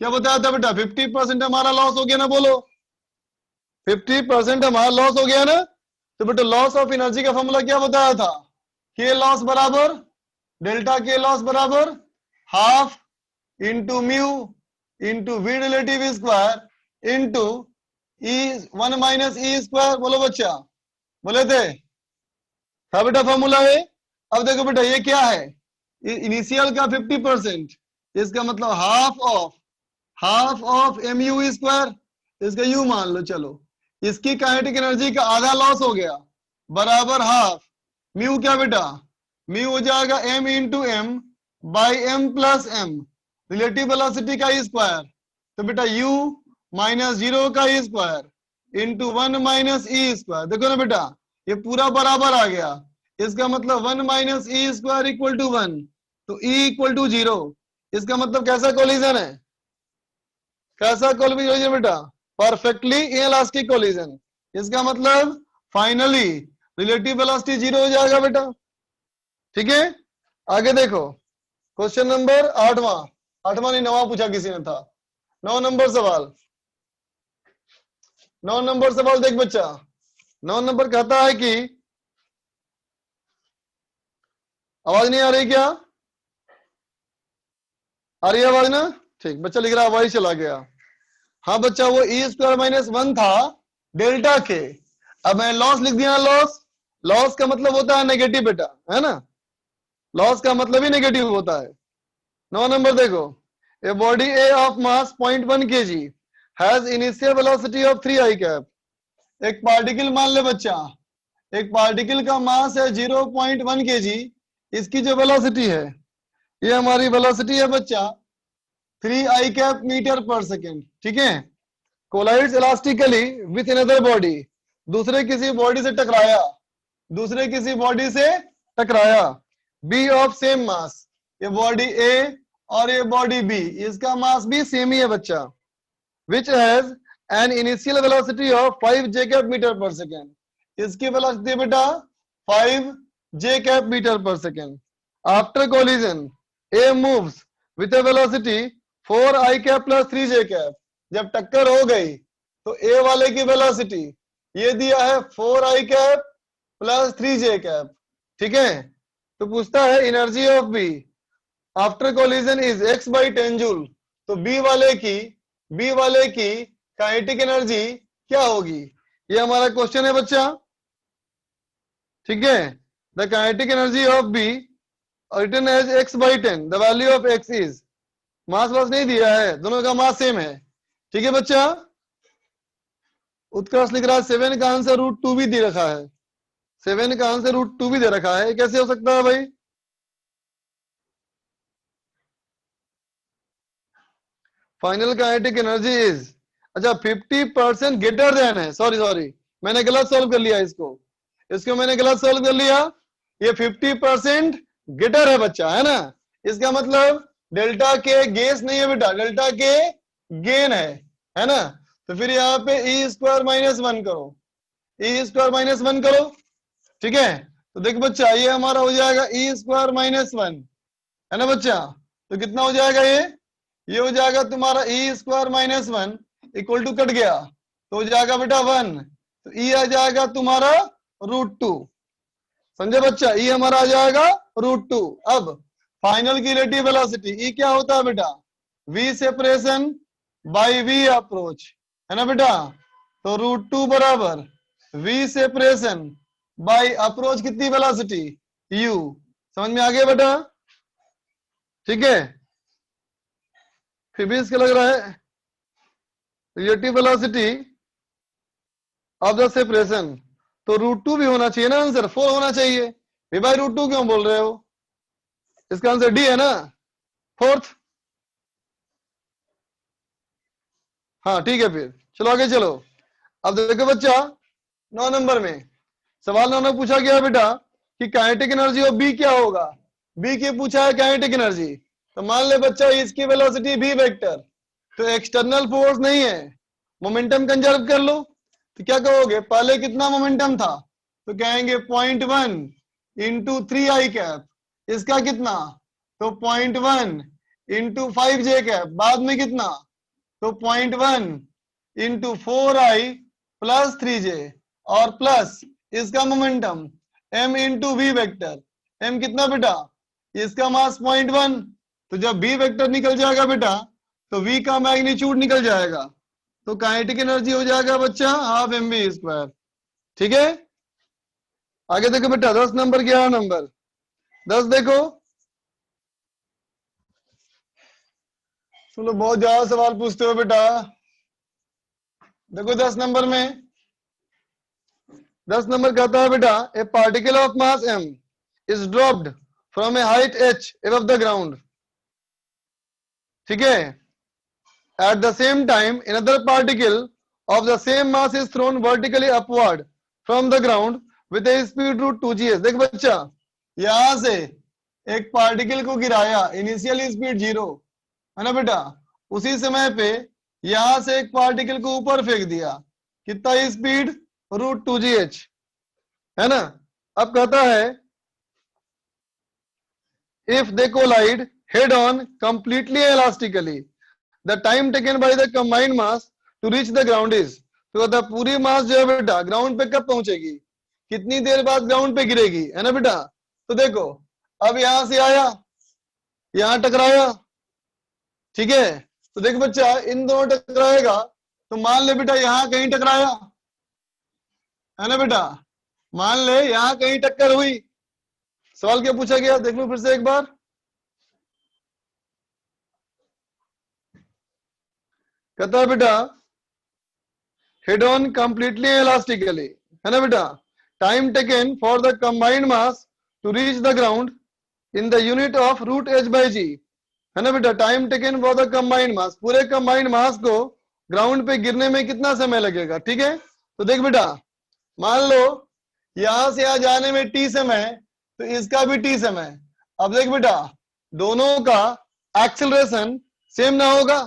क्या बताया था बेटा? 50% हमारा लॉस हो गया ना, बोलो 50% हमारा लॉस हो गया ना। तो बेटा लॉस ऑफ एनर्जी का फॉर्मूला क्या बताया था? के लॉस बराबर डेल्टा के लॉस बराबर half into mu into V relative square into E 1 minus E square. बोलो बच्चा, बोले थे था बेटा फॉर्मूला है। अब देखो बेटा ये क्या है? इनिशियल का 50%, इसका मतलब half of M U square, इसका यू मान लो, चलो इसकी काइनेटिक एनर्जी का आधा लॉस हो गया बराबर हाफ म्यू, क्या बेटा म्यू हो जाएगा M into M by M plus M, relative velocity का स्क्वायर, तो बेटा यू माइनस 0 का square into 1 minus E square. देखो ना बेटा ये पूरा बराबर आ गया, इसका मतलब 1 minus E square equal to 1, तो ई इक्वल टू 0। इसका मतलब कैसा कोलिजन है? कैसा कोलिजन बेटा? Perfectly inelastic collision. इसका मतलब फाइनली रिलेटिव वेलोसिटी 0 हो जाएगा बेटा, ठीक है। आगे देखो क्वेश्चन नंबर 8वां नहीं 9वां पूछा किसी ने था। 9 नंबर सवाल, 9 नंबर सवाल देख बच्चा, 9 नंबर कहता है कि आवाज नहीं आ रही क्या? आ रही है आवाज ना? ठीक, बच्चा लिख रहा आवाज चला गया। हाँ बच्चा वो ई स्क्वायर माइनस 1 था डेल्टा के, अब मैं लॉस लिख दिया। लॉस का मतलब होता है नेगेटिव बेटा, है ना, लॉस का मतलब ही नेगेटिव होता है। 9 नंबर देखो, a body A of mass 0.1 kg has initial velocity of 3 i cap. एक पार्टिकल मान ले बच्चा, एक पार्टिकल का मास है 0.1 kg, इसकी जो वेलोसिटी है ये हमारी वेलोसिटी है बच्चा 3 i cap meter per second, ठीक है। Collides elastically with another body, दूसरे किसी बॉडी से टकराया, बी ऑफ सेम मास, ये बॉडी ए और ये बॉडी बी, इसका मास भी सेम ही है बच्चा, which has an initial velocity of 5 j cap meter per second. इसकी वेलोसिटी बेटा 5 j cap meter per second. After collision A moves with a velocity 4 i cap plus 3 j cap. जब टक्कर हो गई तो ए वाले की वेलोसिटी ये दिया है 4 i cap plus 3 j cap, ठीक है। तो पूछता है energy of B after collision is x by 10 joule. तो बी वाले की काइनेटिक एनर्जी क्या होगी, ये हमारा क्वेश्चन है बच्चा, ठीक है। The kinetic energy of B written as x by 10, the value of x is, mass नहीं दिया है, दोनों का मास सेम है, ठीक है बच्चा। उत्कर्ष लिख रहा है 7 का आंसर √2 भी दे रखा है, 7 का आंसर √2 भी दे रखा है, कैसे हो सकता है भाई। फाइनल काइनेटिक एनर्जी इज, अच्छा 50% ग्रेटर देन है, सॉरी मैंने गलत सॉल्व कर लिया, इसको मैंने गलत सॉल्व कर लिया। ये 50% ग्रेटर है बच्चा, है ना। इसका मतलब डेल्टा के गेस नहीं है बेटा, डेल्टा के गेन है ना। तो फिर यहाँ पे e स्क्वायर माइनस 1 करो, e स्क्वायर माइनस 1 करो, ठीक है। तो देख बच्चा ये हमारा हो जाएगा e स्क्वायर माइनस 1, है ना बच्चा। तो कितना हो जाएगा ये हो जाएगा तुम्हारा e square minus 1 equal to cut गया तो हो जाएगा बेटा 1, तो e आ जाएगा तुम्हारा √2, समझे बच्चा, e हमारा आ जाएगा √2। अब फाइनल की रिलेटिव वेलोसिटी e क्या होता है बेटा, v separation by v approach, है ना बेटा। तो √2 बराबर v सेपरेशन बाई अप्रोच कितनी वेलोसिटी u, समझ में आ गया बेटा, ठीक है। फिर भी इसका लग रहा है relative velocity of the separation, तो √2 भी होना चाहिए ना आंसर, 4 होना चाहिए। भाई √2 क्यों बोल रहे हो, इसका आंसर डी है ना, 4th। हाँ ठीक है, फिर चलो आगे चलो। अब देखो बच्चा 9 नंबर में सवाल 9 में पूछा गया बेटा कि काइनेटिक एनर्जी ऑफ बी क्या होगा, बी की पूछा है काइनेटिक एनर्जी। तो मान ले बच्चा इसकी वेलोसिटी बी वेक्टर, तो एक्सटर्नल फोर्स नहीं है, मोमेंटम कंजर्व कर लो। तो क्या कहोगे, पहले कितना मोमेंटम था, तो कहेंगे 0.1 इंटू 3 i कैप, इसका कितना, तो 0.1 इंटू 5 j कैप, बाद में कितना, तो 0.1 इंटू 4 i प्लस 3 j, और प्लस इसका momentum m into V vector, m कितना बेटा, इसका मास 0.1, तो जब v वेक्टर निकल जाएगा बेटा तो v का मैग्नीट्यूड निकल जाएगा, तो काइनेटिक एनर्जी हो जाएगा बच्चा हाफ mv स्क्वायर, ठीक है। आगे देखो बेटा 10 नंबर 11 नंबर 10 देखो, चलो बहुत ज्यादा सवाल पूछते हो बेटा। देखो 10 नंबर में 10 नंबर कहता है बेटा ए particle of mass m is dropped from A height h above the ground, ठीक है। At the same time, another particle of the same mass is thrown vertically upward from the ground with a speed √2gs। देख बच्चा यहां से एक particle को गिराया, initial speed 0 है ना बेटा, उसी समय पे यहां से एक पार्टिकल को ऊपर फेंक दिया, कितना स्पीड √2gh, है ना। अब कहता है if they collide head on completely elastically, the time taken by the combined mass to reach the ground is, तो कहता है पूरी मास जो है बेटा ग्राउंड पे कब पहुंचेगी, कितनी देर बाद ग्राउंड पे गिरेगी, है ना बेटा। तो देखो अब यहां से आया, यहां टकराया, ठीक है। तो देख बच्चा इन दोनों टकराएगा, तो मान ले बेटा यहां कहीं टकराया, है ना बेटा, मान ले यहां कहीं टक्कर हुई। सवाल क्या पूछा गया, देख लो फिर से एक बार। कहता है बेटा हेड ऑन कंप्लीटली इलास्टिकली, है ना बेटा, time taken for the combined mass to reach the ground in the unit of √h/g, है ना बेटा, time taken for the combined mass, पूरे कंबाइंड मास को ग्राउंड पे गिरने में कितना समय लगेगा, ठीक है। तो देख बेटा मान लो यहां से यहां जाने में t समय, तो इसका भी t समय। अब देख बेटा दोनों का एक्सेलरेशन सेम ना होगा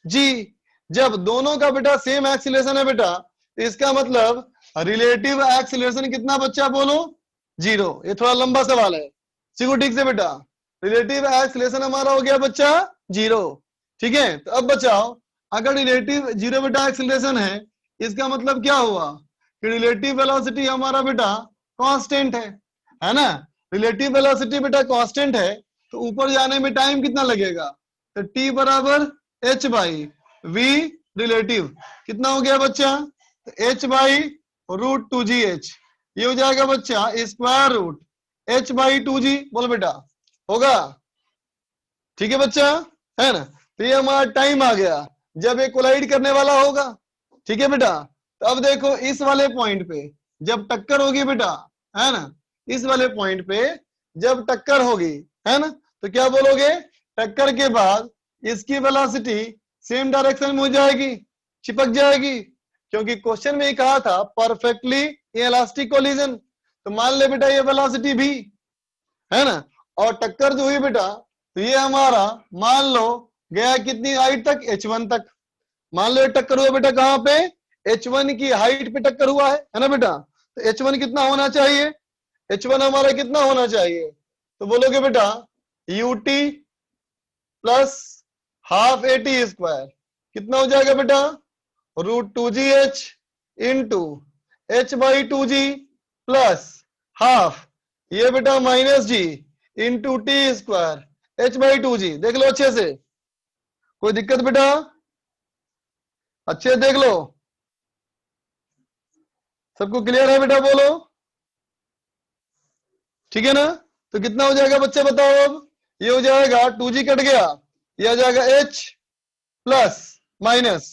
जी। जब दोनों का बेटा सेम एक्सेलरेशन है बेटा, तो इसका मतलब रिलेटिव एक्सेलरेशन कितना बच्चा बोलो? 0। ये थोड़ा लंबा सवाल है, सीखो ठीक से बेटा। रिलेटिव एक्सेलरेशन हमारा हो गया बच्चा 0, ठीक है। तो अब बचाओ, अगर रिलेटिव 0 बेटा एक्सेलरेशन है, इसका मतलब क्या हुआ कि रिलेटिव वेलोसिटी हमारा बेटा कांस्टेंट है ना। रिलेटिव वेलोसिटी बेटा कांस्टेंट है, तो ऊपर जाने में टाइम कितना लगेगा? तो t बराबर h बाई v रिलेटिव कितना हो गया बच्चा? तो h बाई रूट 2gh, ये हो जाएगा बच्चा square root h by 2g। बोलो बेटा, होगा? ठीक है बच्चा, है ना। तो ये हमारा टाइम आ गया जब ये कोलाइड करने वाला होगा, ठीक है बेटा। तो अब देखो इस वाले पॉइंट पे जब टक्कर होगी बेटा, है ना, इस वाले पॉइंट पे जब टक्कर होगी, है ना, तो क्या बोलोगे? टक्कर के बाद इसकी वेलोसिटी सेम डायरेक्शन में हो जाएगी, चिपक जाएगी, क्योंकि क्वेश्चन में ही कहा था परफेक्टली इलास्टिक कोलिजन। तो मान ले बेटा ये वेलोसिटी भी, है ना, और टक्कर जो हुई बेटा, तो ये हमारा मान लो गया कितनी हाइट तक? h1 तक। मान लो टक्कर हुआ बेटा कहां पे? h1 की हाइट पे टक्कर हुआ है ना बेटा। तो h1 कितना होना चाहिए? h1 हमारा कितना होना चाहिए? तो बोलोगे बेटा ut plus half at square कितना हो जाएगा बेटा? Root 2gh into h by 2g plus half ये बेटा minus g into T square h by 2g। देख लो अच्छे से, कोई दिक्कत बेटा? अच्छे देख लो, सबको क्लियर है बेटा? बोलो, ठीक है ना। तो कितना हो जाएगा बच्चे बताओ? अब ये हो जाएगा 2g कट गया, ये आ जाएगा h plus minus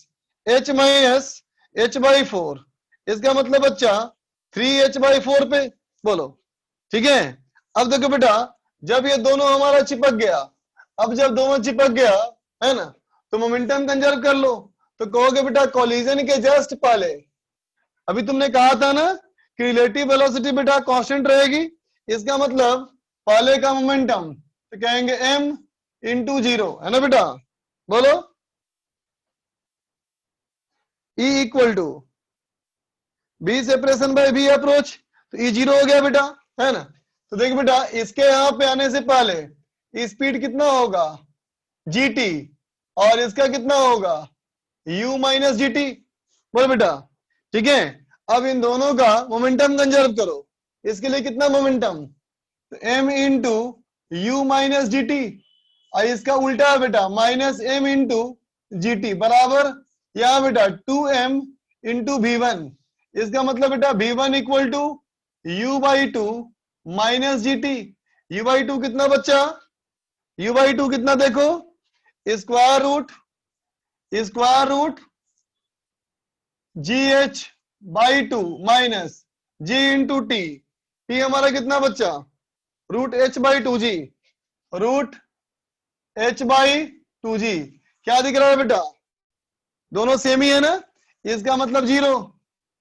h minus h by 4, इसका मतलब बच्चा 3h बाई 4 पे। बोलो, ठीक है। अब देखो बेटा जब ये दोनों हमारा चिपक गया, अब जब दोनों चिपक गया, है ना, तो मोमेंटम कंजर्व कर लो। तो कहोगे बेटा कॉलिजन के जस्ट पहले, अभी तुमने कहा था ना कि रिलेटिव वेलोसिटी बेटा कांस्टेंट रहेगी, इसका मतलब पहले का मोमेंटम तो कहेंगे m इंटू 0, है ना बेटा। बोलो E equal to B separation by B approach, तो E 0 हो गया बेटा, है ना। तो देख बेटा इसके यहां पे आने से पहले स्पीड कितना होगा? gt, और इसका कितना होगा? u minus G T. बोल बेटा, ठीक है। अब इन दोनों का मोमेंटम कंजर्व करो, इसके लिए कितना मोमेंटम? तो m into you minus G T, और इसका उल्टा है बेटा minus m into G T बराबर यहां बेटा 2m इंटू v1। इसका मतलब बेटा v1 equal to u by 2 minus G T. U by 2 कितना बच्चा? u बाई 2 कितना देखो? Square root G H by 2 minus G into T. T हमारा कितना बच्चा? Root h by 2g, root h by 2g। क्या दिख रहा है बेटा? दोनों सेम ही है ना, इसका मतलब 0।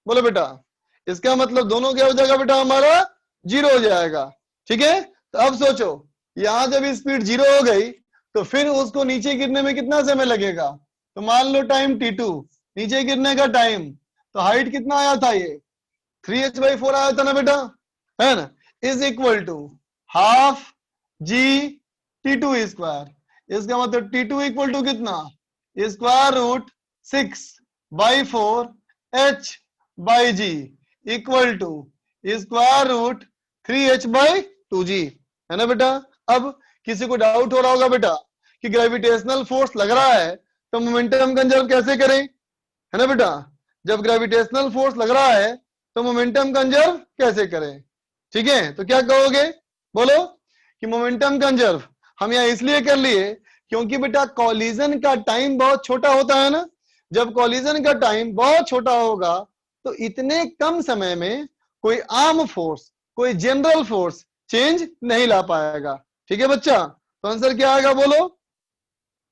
बोलो बेटा, इसका मतलब दोनों क्या हो जाएगा बेटा? हमारा 0 हो जाएगा, ठीक है। तो अब सोचो यहां जब स्पीड 0 हो गई, तो फिर उसको नीचे गिरने में कितना समय लगेगा? तो मान लो टाइम t2, नीचे गिरने का टाइम, तो हाइट कितना आया था? ये 3h बाई 4 आया था ना बेटा, है ना, is equal to half G t2 square. इसका मतलब t2 इक्वल टू कितना? Square root 6 by 4 h by G equal to square root 3h by 2g, है ना बेटा। अब किसी को डाउट हो रहा होगा बेटा कि ग्रेविटेशनल फोर्स लग रहा है तो मोमेंटम कंजर्व कैसे करें, है ना बेटा। जब ग्रेविटेशनल फोर्स लग रहा है तो मोमेंटम कंजर्व कैसे करें? ठीक है, तो क्या कहोगे? बोलो कि मोमेंटम कंजर्व हम यहाँ इसलिए कर लिए क्योंकि बेटा कॉलिजन का टाइम बहुत छोटा होता है ना। जब कॉलिजन का टाइम बहुत छोटा होगा तो इतने कम समय में कोई आर्म फोर्स, कोई जनरल फोर्स चेंज नहीं ला पाएगा। ठीक है बच्चा, तो आंसर क्या आएगा? बोलो।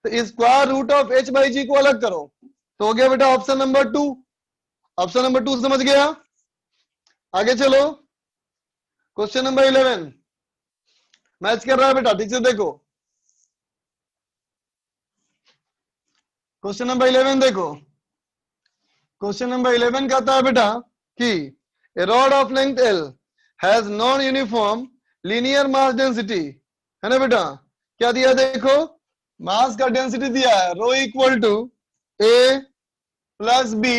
तो square root of h by g को अलग करो, तो हो गया बेटा ऑप्शन नंबर 2। ऑप्शन नंबर 2 समझ गया? आगे चलो, क्वेश्चन नंबर 11 मैच कर रहा है बेटा, ठीक से देखो। क्वेश्चन नंबर 11 देखो, क्वेश्चन नंबर 11 कहता है बेटा कि a rod of length L has non uniform linear mass density, है ना बेटा। क्या दिया देखो, मास का डेंसिटी दिया है rho equal to a plus b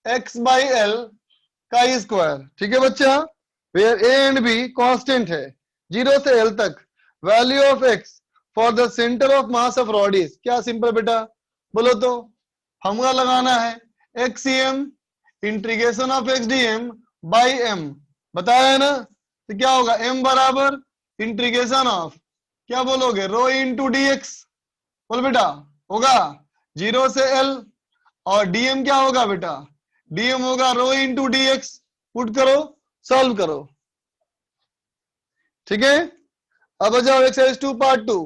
x by l का स्क्वायर, ठीक है बच्चा। Where a and b constant है 0 से एल तक। Value of x for the centre of mass of rod is, क्या सिंपल बेटा बोलो तो, फॉर्मूला लगाना है x c m integration of x d m by m, बताया है ना। तो क्या होगा, एम बराबर इंटीग्रेशन ऑफ, क्या बोलोगे, रो इंटू डी एक्स, बोल बेटा होगा 0 से एल, और डीएम क्या होगा बेटा, डीएम होगा rho into D x. Put करो, सॉल्व करो, ठीक है। अब आ जाओ एक्सरसाइज 2 पार्ट 2।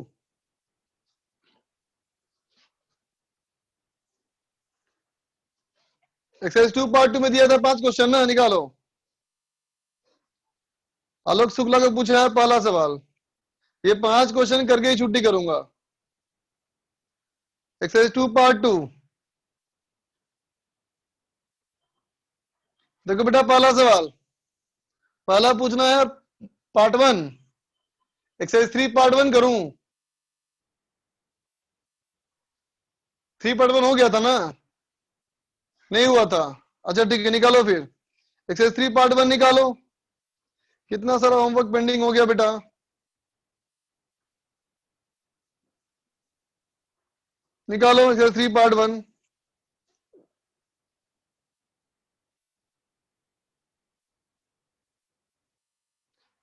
एक्सरसाइज 2 पार्ट 2 में दिया था 5 क्वेश्चन ना, निकालो। आलोक शुक्ला को पूछ रहा है पहला सवाल, ये 5 क्वेश्चन करके ही छुट्टी करूंगा। एक्सरसाइज 2 पार्ट 2 देखो बेटा, पहला सवाल, पहला पूछना है पार्ट 1। एक्सरसाइज 3 पार्ट 1 करूं, 3 पार्ट 1 हो गया था ना, नहीं हुआ था, अच्छा ठीक है, निकालो फिर एक्सरसाइज 3 पार्ट 1 निकालो। कितना सारा होमवर्क पेंडिंग हो गया बेटा, निकालो एक्सरसाइज 3 पार्ट 1।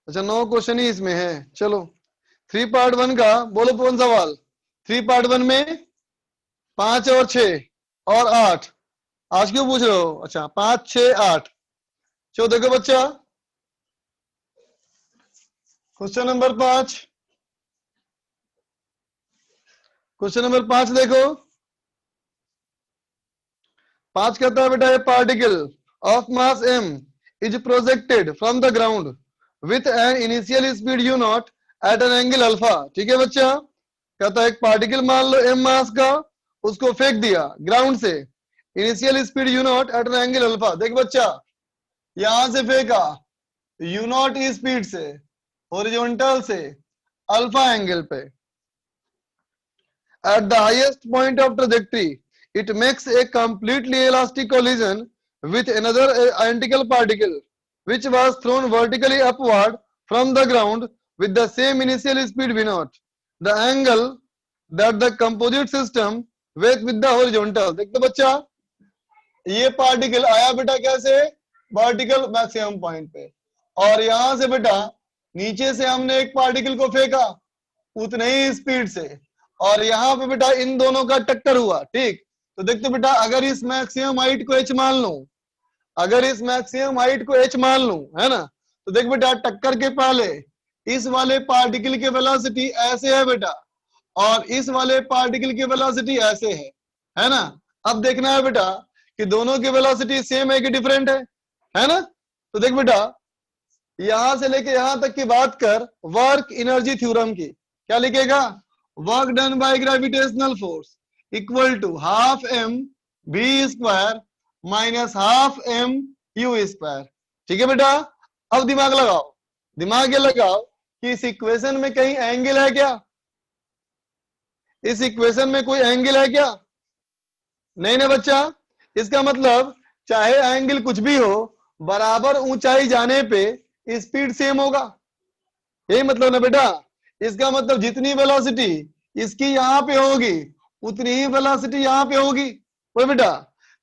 अच्छा 9 क्वेश्चन ही इसमें है, चलो 3 पार्ट 1 का बोलो कौन सवाल। 3 पार्ट 1 में 5 और 6 और 8, आज क्यों पूछ रहे हो, अच्छा 5 6 8। चलो देखो बच्चा, क्वेश्चन नंबर 5, क्वेश्चन नंबर 5 देखो। 5 कहता है बेटा, ए particle of mass m is projected from the ground with an initial speed u not at an angle alpha, ठीक है बच्चा। कहता है एक पार्टिकल मान लो m मास का, उसको फेंक दिया ग्राउंड से, initial speed u not at an angle alpha. देख बच्चा, यहां से फेंका u नॉट स्पीड से हॉरिजॉन्टल से अल्फा एंगल पे। At the highest point of trajectory, it makes a completely elastic collision with another identical particle, which was thrown vertically upward from the ground with the same initial speed v naught. The angle that the composite system with the horizontal. देखते बच्चा, ये particle आया बेटा कैसे, vertical maximum point पे, और यहां से बेटा नीचे से हमने एक पार्टिकल को फेंका उतने ही स्पीड से, और यहाँ पे बेटा इन दोनों का टक्कर हुआ, ठीक। तो देखते बेटा, अगर इस मैक्सिमम हाइट को h मान लूं, अगर इस मैक्सिमम हाइट को h मान लूं, है ना, तो देख बेटा टक्कर के पहले इस वाले पार्टिकल की वेलोसिटी ऐसे है बेटा, और इस वाले पार्टिकल की वेलोसिटी ऐसे है ना। अब देखना है बेटा कि दोनों की वेलोसिटी सेम है कि डिफरेंट है ना। तो देख बेटा, यहां से लेके यहां तक की बात कर वर्क एनर्जी थ्योरम की, क्या लिखेगा, work done by gravitational force equal to half m v square minus half m u square, ठीक है बेटा। अब दिमाग लगाओ, दिमाग ये लगाओ कि इस इक्वेशन में कहीं एंगल है क्या, इस इक्वेशन में कोई एंगल है क्या, नहीं ना बच्चा। इसका मतलब चाहे एंगल कुछ भी हो, बराबर ऊंचाई जाने पे स्पीड सेम होगा, यही मतलब ना बेटा। इसका मतलब जितनी वेलोसिटी इसकी यहाँ पे होगी उतनी ही वेलोसिटी यहाँ पे होगी, बोल बेटा।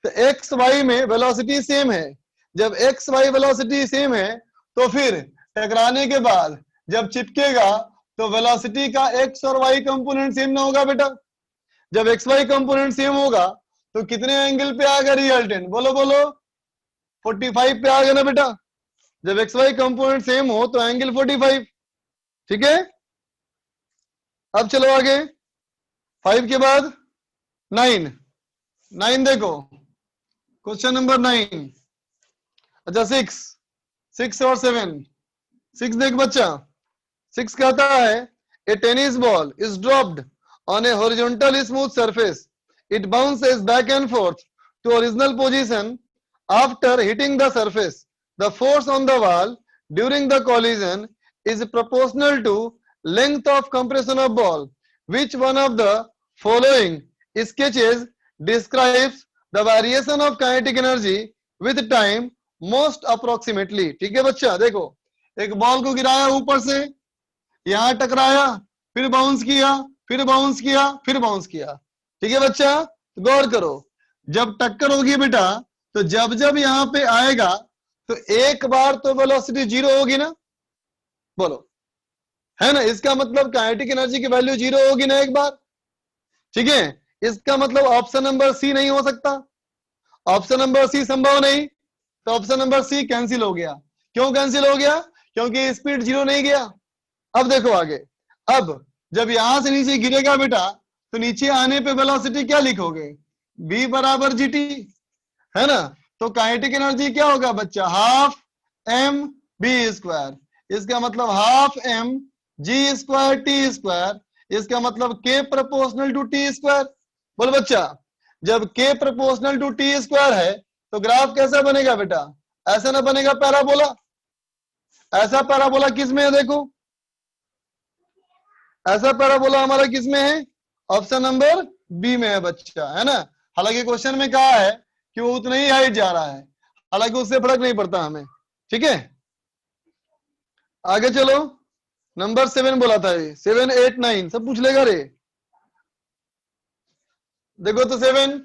तो एक्स वाई में वेलोसिटी सेम है, जब एक्स वाई वेलोसिटी सेम है तो फिर टकराने के बाद जब चिपकेगा तो वेलोसिटी का एक्स और वाई कंपोनेंट सेम ना होगा बेटा। जब एक्स वाई कंपोनेंट सेम होगा तो कितने एंगल पे आएगा रिजल्टेंट, बोलो बोलो 45 पे आ गया ना बेटा। जब एक्स वाई कंपोनेंट सेम हो तो एंगल 45, ठीक है। अब चलो आगे, 5 के बाद 9, 9 देखो क्वेश्चन नंबर 9। अच्छा 6 और 7, 6 देख बच्चा, 6 कहता है a tennis ball is dropped on a horizontal smooth surface it bounces back and forth to original position after hitting the surface. The force on the wall during the collision is proportional to length of compression of ball. Which one of the following sketches describes the variation of kinetic energy with time most approximately? ठीक है बच्चा, देखो एक ball को गिराया ऊपर से, यहां टकराया, फिर बाउंस किया, फिर बाउंस किया, फिर बाउंस किया। ठीक है बच्चा, गौर करो, जब टक्कर होगी बेटा तो जब जब यहां पे आएगा तो एक बार तो वेलोसिटी जीरो होगी ना, बोलो, है ना? इसका मतलब काइनेटिक एनर्जी की वैल्यू जीरो होगी ना एक बार। ठीक है, इसका मतलब ऑप्शन नंबर सी नहीं हो सकता, ऑप्शन नंबर सी संभव नहीं, तो ऑप्शन नंबर सी कैंसिल हो गया। क्यों कैंसिल हो गया? क्योंकि स्पीड जीरो नहीं गया। अब देखो आगे, अब जब यहां से नीचे गिरेगा बेटा तो नीचे आने पे वेलोसिटी क्या लिखोगे? v बराबर gt, है ना? तो काइनेटिक एनर्जी क्या होगा बच्चा? हाफ m b स्क्वायर, इसका मतलब half m g square t square, इसका मतलब k proportional to t square. बोल बच्चा, जब k proportional to t square है तो ग्राफ कैसा बनेगा बेटा? ऐसा ना बनेगा पैराबोला। ऐसा पैराबोला किस में है? देखो, ऐसा पैराबोला हमारा किस में है? ऑप्शन नंबर बी में है बच्चा, है ना? हालांकि क्वेश्चन में कहा है कि वो उतना ही हाइट जा रहा है, हालांकि उससे फर्क नहीं पड़ता हमें। ठीक है, आगे चलो, नंबर 7 बोला था ये, 7 8 9 सब पूछ लेगा रे। देखो तो 7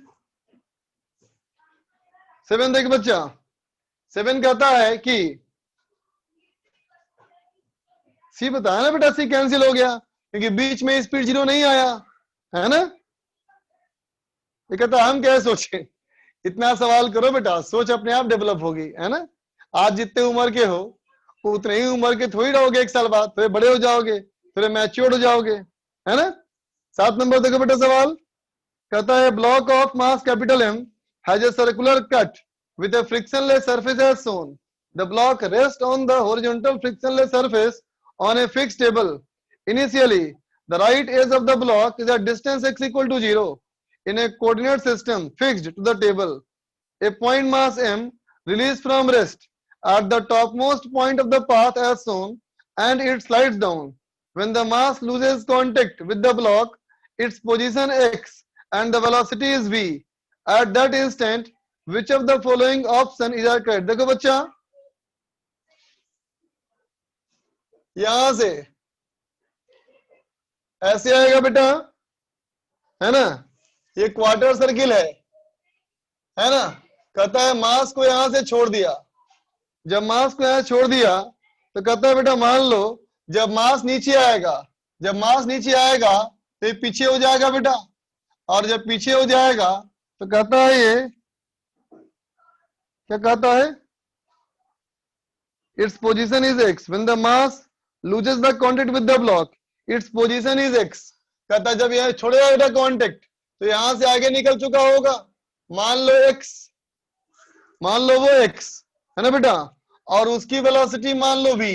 देख बच्चा, 7 कहता है कि सी बताया ना बेटा, सी कैंसिल हो गया क्योंकि बीच में स्पीड जीरो नहीं आया, है ना? ये कहता हम क्या सोचे, इतना सवाल करो बेटा, सोच अपने आप डेवलप होगी, है ना? आज जितने उम्र के हो उतने ही उम्र के थोड़ी रहोगे, एक साल बाद थोड़े बड़े हो जाओगे, थोड़े मैच्योर हो जाओगे, है ना? 7 नंबर देखो बेटा सवाल, कहता है block of mass capital M has a circular cut with a frictionless surface as shown. The block rests on the horizontal frictionless surface on a fixed table. Initially, the right edge of the block is at distance x equal to 0 in a coordinate system fixed to the table. A point mass M released from rest at the topmost point of the path as shown, and it slides down. When the mass loses contact with the block, its position x and the velocity is v. At that instant, which of the following option is correct? देखो बच्चा, यहां से ऐसे आएगा बेटा, है ना? ये क्वार्टर सर्किल है ना? कहता है मास को यहां से छोड़ दिया। जब मास को यहां छोड़ दिया तो कहता है बेटा मान लो जब मास नीचे आएगा, जब मास नीचे आएगा तो ये पीछे हो जाएगा बेटा, और जब पीछे हो जाएगा तो कहता है ये क्या कहता है? its position is x. When the mass loses the contact with the block, its position is x. कहता है जब यह छोड़ेगा बेटा कांटेक्ट तो यहां से आगे निकल चुका होगा, मान लो x, मान लो वो x, है ना बेटा, और उसकी वेलोसिटी मान लो v,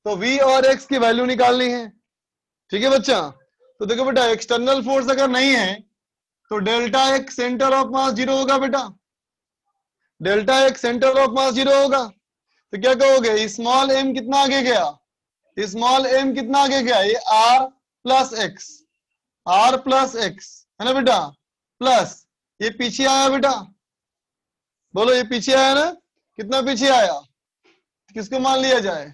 तो v और x की वैल्यू निकालनी है। ठीक है बच्चा, तो देखो बेटा एक्सटर्नल फोर्स अगर नहीं है तो delta x centre of mass zero होगा बेटा, delta x centre of mass zero होगा। तो क्या कहोगे? स्मॉल m कितना आगे गया? स्मॉल m कितना आगे गया? ये r plus x, r plus x, है ना बेटा, प्लस ये पीछे आया बेटा, बोलो ये पीछे आया ना? कितना पीछे आया? किसको मान लिया जाए?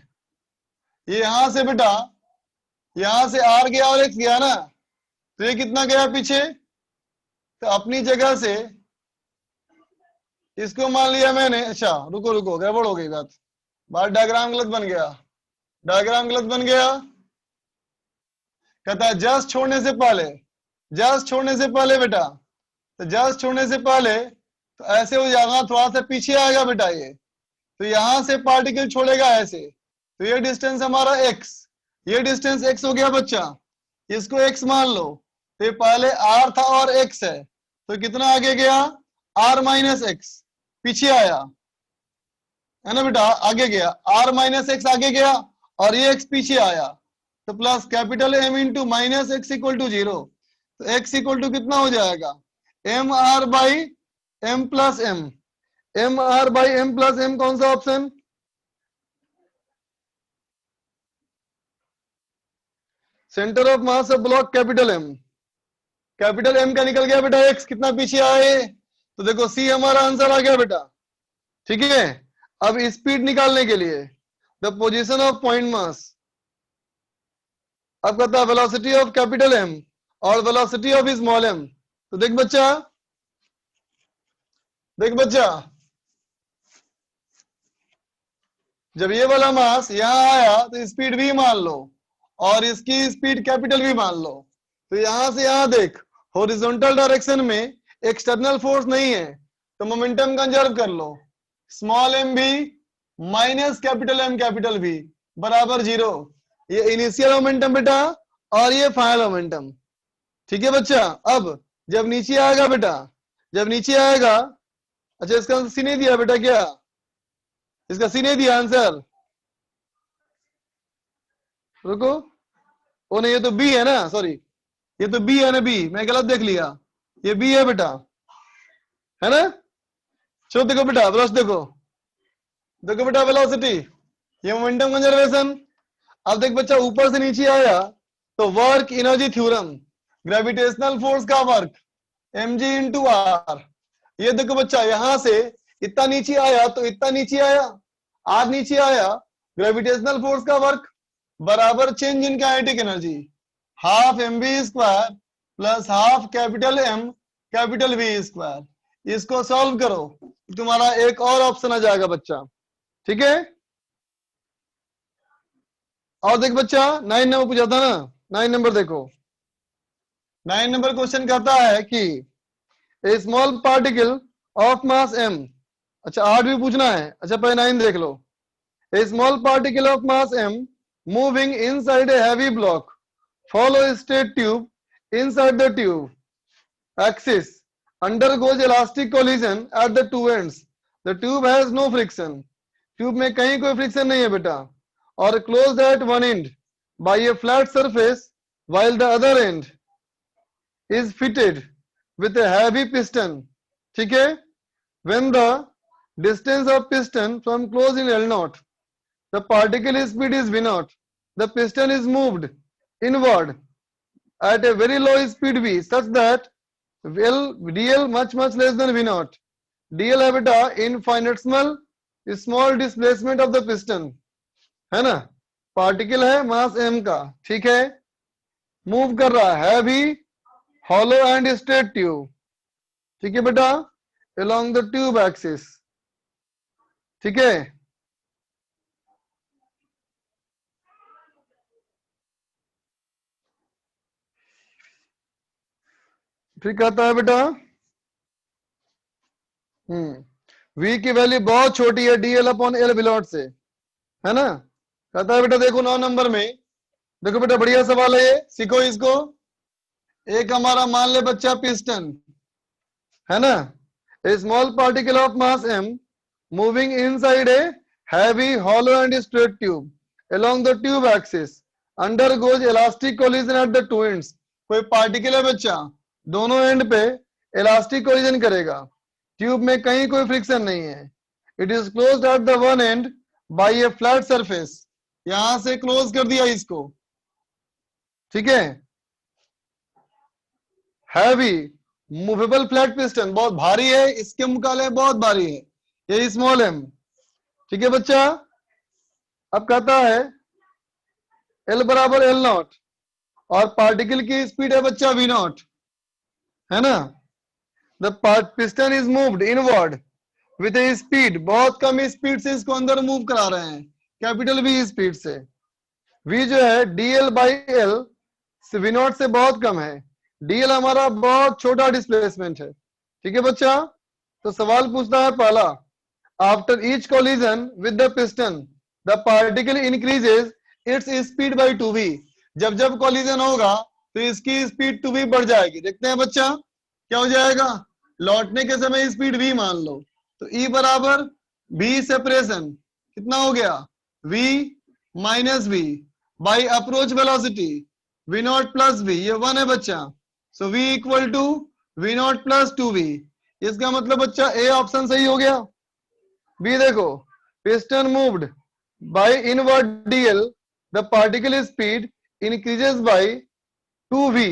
ये यहां से बेटा, यहां से r गया और x गया ना, तो ये कितना गया पीछे? तो अपनी जगह से इसको मान लिया मैंने। अच्छा रुको रुको, गड़बड़ हो गई बात डायग्राम गलत बन गया, डायग्राम गलत बन गया। कहता है जस्ट छोड़ने से पहले, जस्ट छोड़ने से पहले बेटा, तो जस्ट छोड़ने से पहले तो ऐसे हो जाएगा, थोड़ा सा पीछे आएगा बेटा ये, तो यहां से पार्टिकल छोड़ेगा ऐसे, तो ये डिस्टेंस हमारा x, ये डिस्टेंस x हो गया बच्चा, इसको x मान लो, तो ये पहले r था और x है, तो कितना आगे गया? r माइनस एक्स, पीछे आया, है ना बेटा, आगे गया, r माइनस एक्स आगे गया और ये x पीछे आया, तो plus capital M into minus X equal to 0, तो x इक्वल टू कितना हो जाएगा? M R by M plus M, M R by M plus M कौन सा option? Centre of mass of block capital M, capital M का निकल गया बेटा एक्स, कितना पीछे आए तो देखो सी हमारा आंसर आ गया बेटा, ठीक है। अब स्पीड निकालने के लिए the position of point mass, अब कहता है वेलोसिटी ऑफ कैपिटल एम और वेलोसिटी ऑफ स्मॉल एम। तो देख बच्चा, देख बच्चा, जब ये वाला मास यहां आया तो स्पीड भी मान लो और इसकी स्पीड कैपिटल भी मान लो। तो यहां से यहां देख, हॉरिजॉन्टल डायरेक्शन में एक्सटर्नल फोर्स नहीं है तो मोमेंटम कंजर्व कर लो, स्मॉल एम भी माइनस कैपिटल भी बराबर 0। ये इनिशियल मोमेंटम बेटा और ये फाइनल मोमेंटम, ठीक है बच्चा। अब जब नीचे आएगा बेटा, जब नीचे आएगा, अच्छा इसका सी नहीं दिया बेटा क्या, इसका सी नहीं दिया आंसर, रुको, ओ नहीं ये तो बी है ना, सॉरी ये तो बी है ना, बी मैं गलत देख लिया, ये बी है बेटा, है ना। चलो देखो बेटा वेलोसिटी देखो, देखो बेटा वेलोसिटी, ये मोमेंटम कंजर्वेशन। अब देख बच्चा ऊपर से नीचे आया तो work energy theorem, gravitational force का वर्क mg इंटू आर। ये देखो बच्चा यहां से इतना नीचे आया तो इतना नीचे आया, आर नीचे आया, ग्रेविटेशनल फोर्स का वर्क बराबर change in kinetic energy, half mv square plus half capital M capital V square. इसको सॉल्व करो, तुम्हारा एक और ऑप्शन आ जाएगा बच्चा, ठीक है। और देख बच्चा 9 नंबर पूछा था ना, 9 नंबर देखो, 9 नंबर क्वेश्चन कहता है कि a small particle of mass m, अच्छा 8 भी पूछना है, अच्छा पहले 9 देख लो। A small particle of mass m moving inside a heavy block follow a straight tube inside the tube axis undergoes elastic collision at the two ends. The tube has no friction. Tube में कहीं कोई friction नहीं है बेटा, और closed at one end by a flat surface while the other end is fitted with a heavy piston, ठीक है। When the distance of piston from close in L naught, the particle speed is V naught, the piston is moved inward at a very low speed v such that dl much less than v naught, dl है बेटा infinitesimal small displacement of the piston, है ना। Particle है मास m का, ठीक है, move कर रहा है भी hollow and straight tube, ठीक है बेटा, along the tube axis, ठीक है। फिर कहता है बेटा v की वैल्यू बहुत छोटी है dl अपॉन l बिलॉट से, है ना। कहता है बेटा देखो 9 नंबर में, देखो बेटा बढ़िया सवाल है ये, सीखो इसको। एक हमारा मान ले बच्चा पिस्टन, है ना, a small particle of mass m moving inside a heavy hollow and straight tube along the tube axis undergoes elastic collision at the two ends. कोई पार्टिकल है बच्चा, दोनों एंड पे इलास्टिक कोलिजन करेगा, ट्यूब में कहीं कोई फ्रिक्शन नहीं है, it is closed at the one end by a flat surface, यहां से क्लोज कर दिया इसको, ठीक है। हैवी मूवेबल फ्लैट पिस्टन, बहुत भारी है, इसके मुकाबले बहुत भारी है, ये स्मॉल एम, ठीक है बच्चा। अब कहता है L बराबर L नॉट और पार्टिकल की स्पीड है बच्चा V नॉट, है ना। The piston is moved inward with A speed, बहुत कम स्पीड से इसको अंदर मूव करा रहे हैं, कैपिटल V स्पीड से। V जो है dl बाई L से V नॉट से बहुत कम है, dl हमारा बहुत छोटा डिस्प्लेसमेंट है, ठीक है बच्चा। तो सवाल पूछता है पहला, after each collision with the piston the particle increases its speed by 2v। जब जब कोलिजन होगा तो इसकी स्पीड 2v बढ़ जाएगी। देखते हैं बच्चा क्या हो जाएगा, लौटने के समय स्पीड v मान लो, तो E बराबर v सेपरेशन कितना हो गया, v minus v by approach velocity v not plus v, ये 1 है बच्चा, so v equal to V not plus 2v। इसका मतलब बच्चा ए ऑप्शन सही हो गया। बी देखो, piston moved by inward DL, the particle speed increases by 2v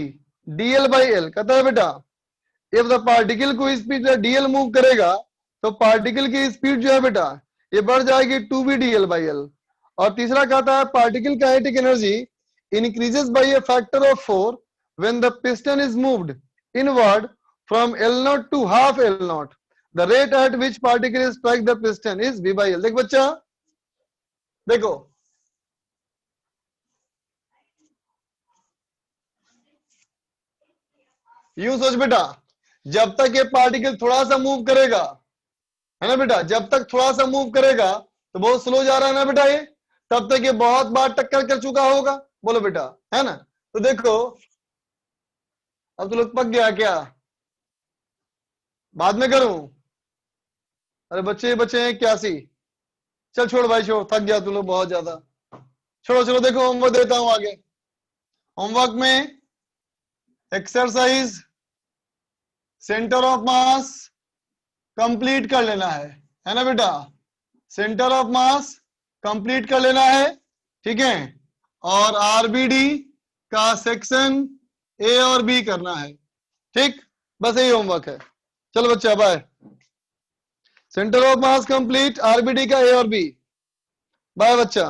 dl by l। कहता है बेटा इफ द पार्टिकल को स्पीड dl मूव करेगा तो पार्टिकल की स्पीड जो है बेटा ये बढ़ जाएगी 2v dl by l। और तीसरा कहता है particle kinetic energy increases by a factor of 4 when the piston is moved inward from l not to half l not, the rate at which particle strike the piston is v by l। देख बच्चा, देखो यूं सोच बेटा, जब तक ये particle थोड़ा सा मूव करेगा, है ना बेटा, जब तक थोड़ा सा मूव करेगा तो बहुत स्लो जा रहा है ना बेटा ये, तब तक ये बहुत बार टक्कर कर चुका होगा। बोलो बेटा, है ना। तो देखो अब तो लोग पक गया क्या, बाद में करूं? अरे बच्चे बच्चे हैं 81। चल छोड़ भाई छोड़, थक गया तुम लोग बहुत ज्यादा, छोड़ो। चलो देखो होमवर्क देता हूं आगे। होमवर्क में exercise centre of mass complete कर लेना है ना बेटा। सेंटर ऑफ मास कंप्लीट कर लेना है, ठीक है। और आरबीडी का सेक्शन ए और बी करना है, ठीक। बस यही होमवर्क है। चलो बच्चा bye. Centre of mass complete, RBD का ए और बी। बाय बच्चा।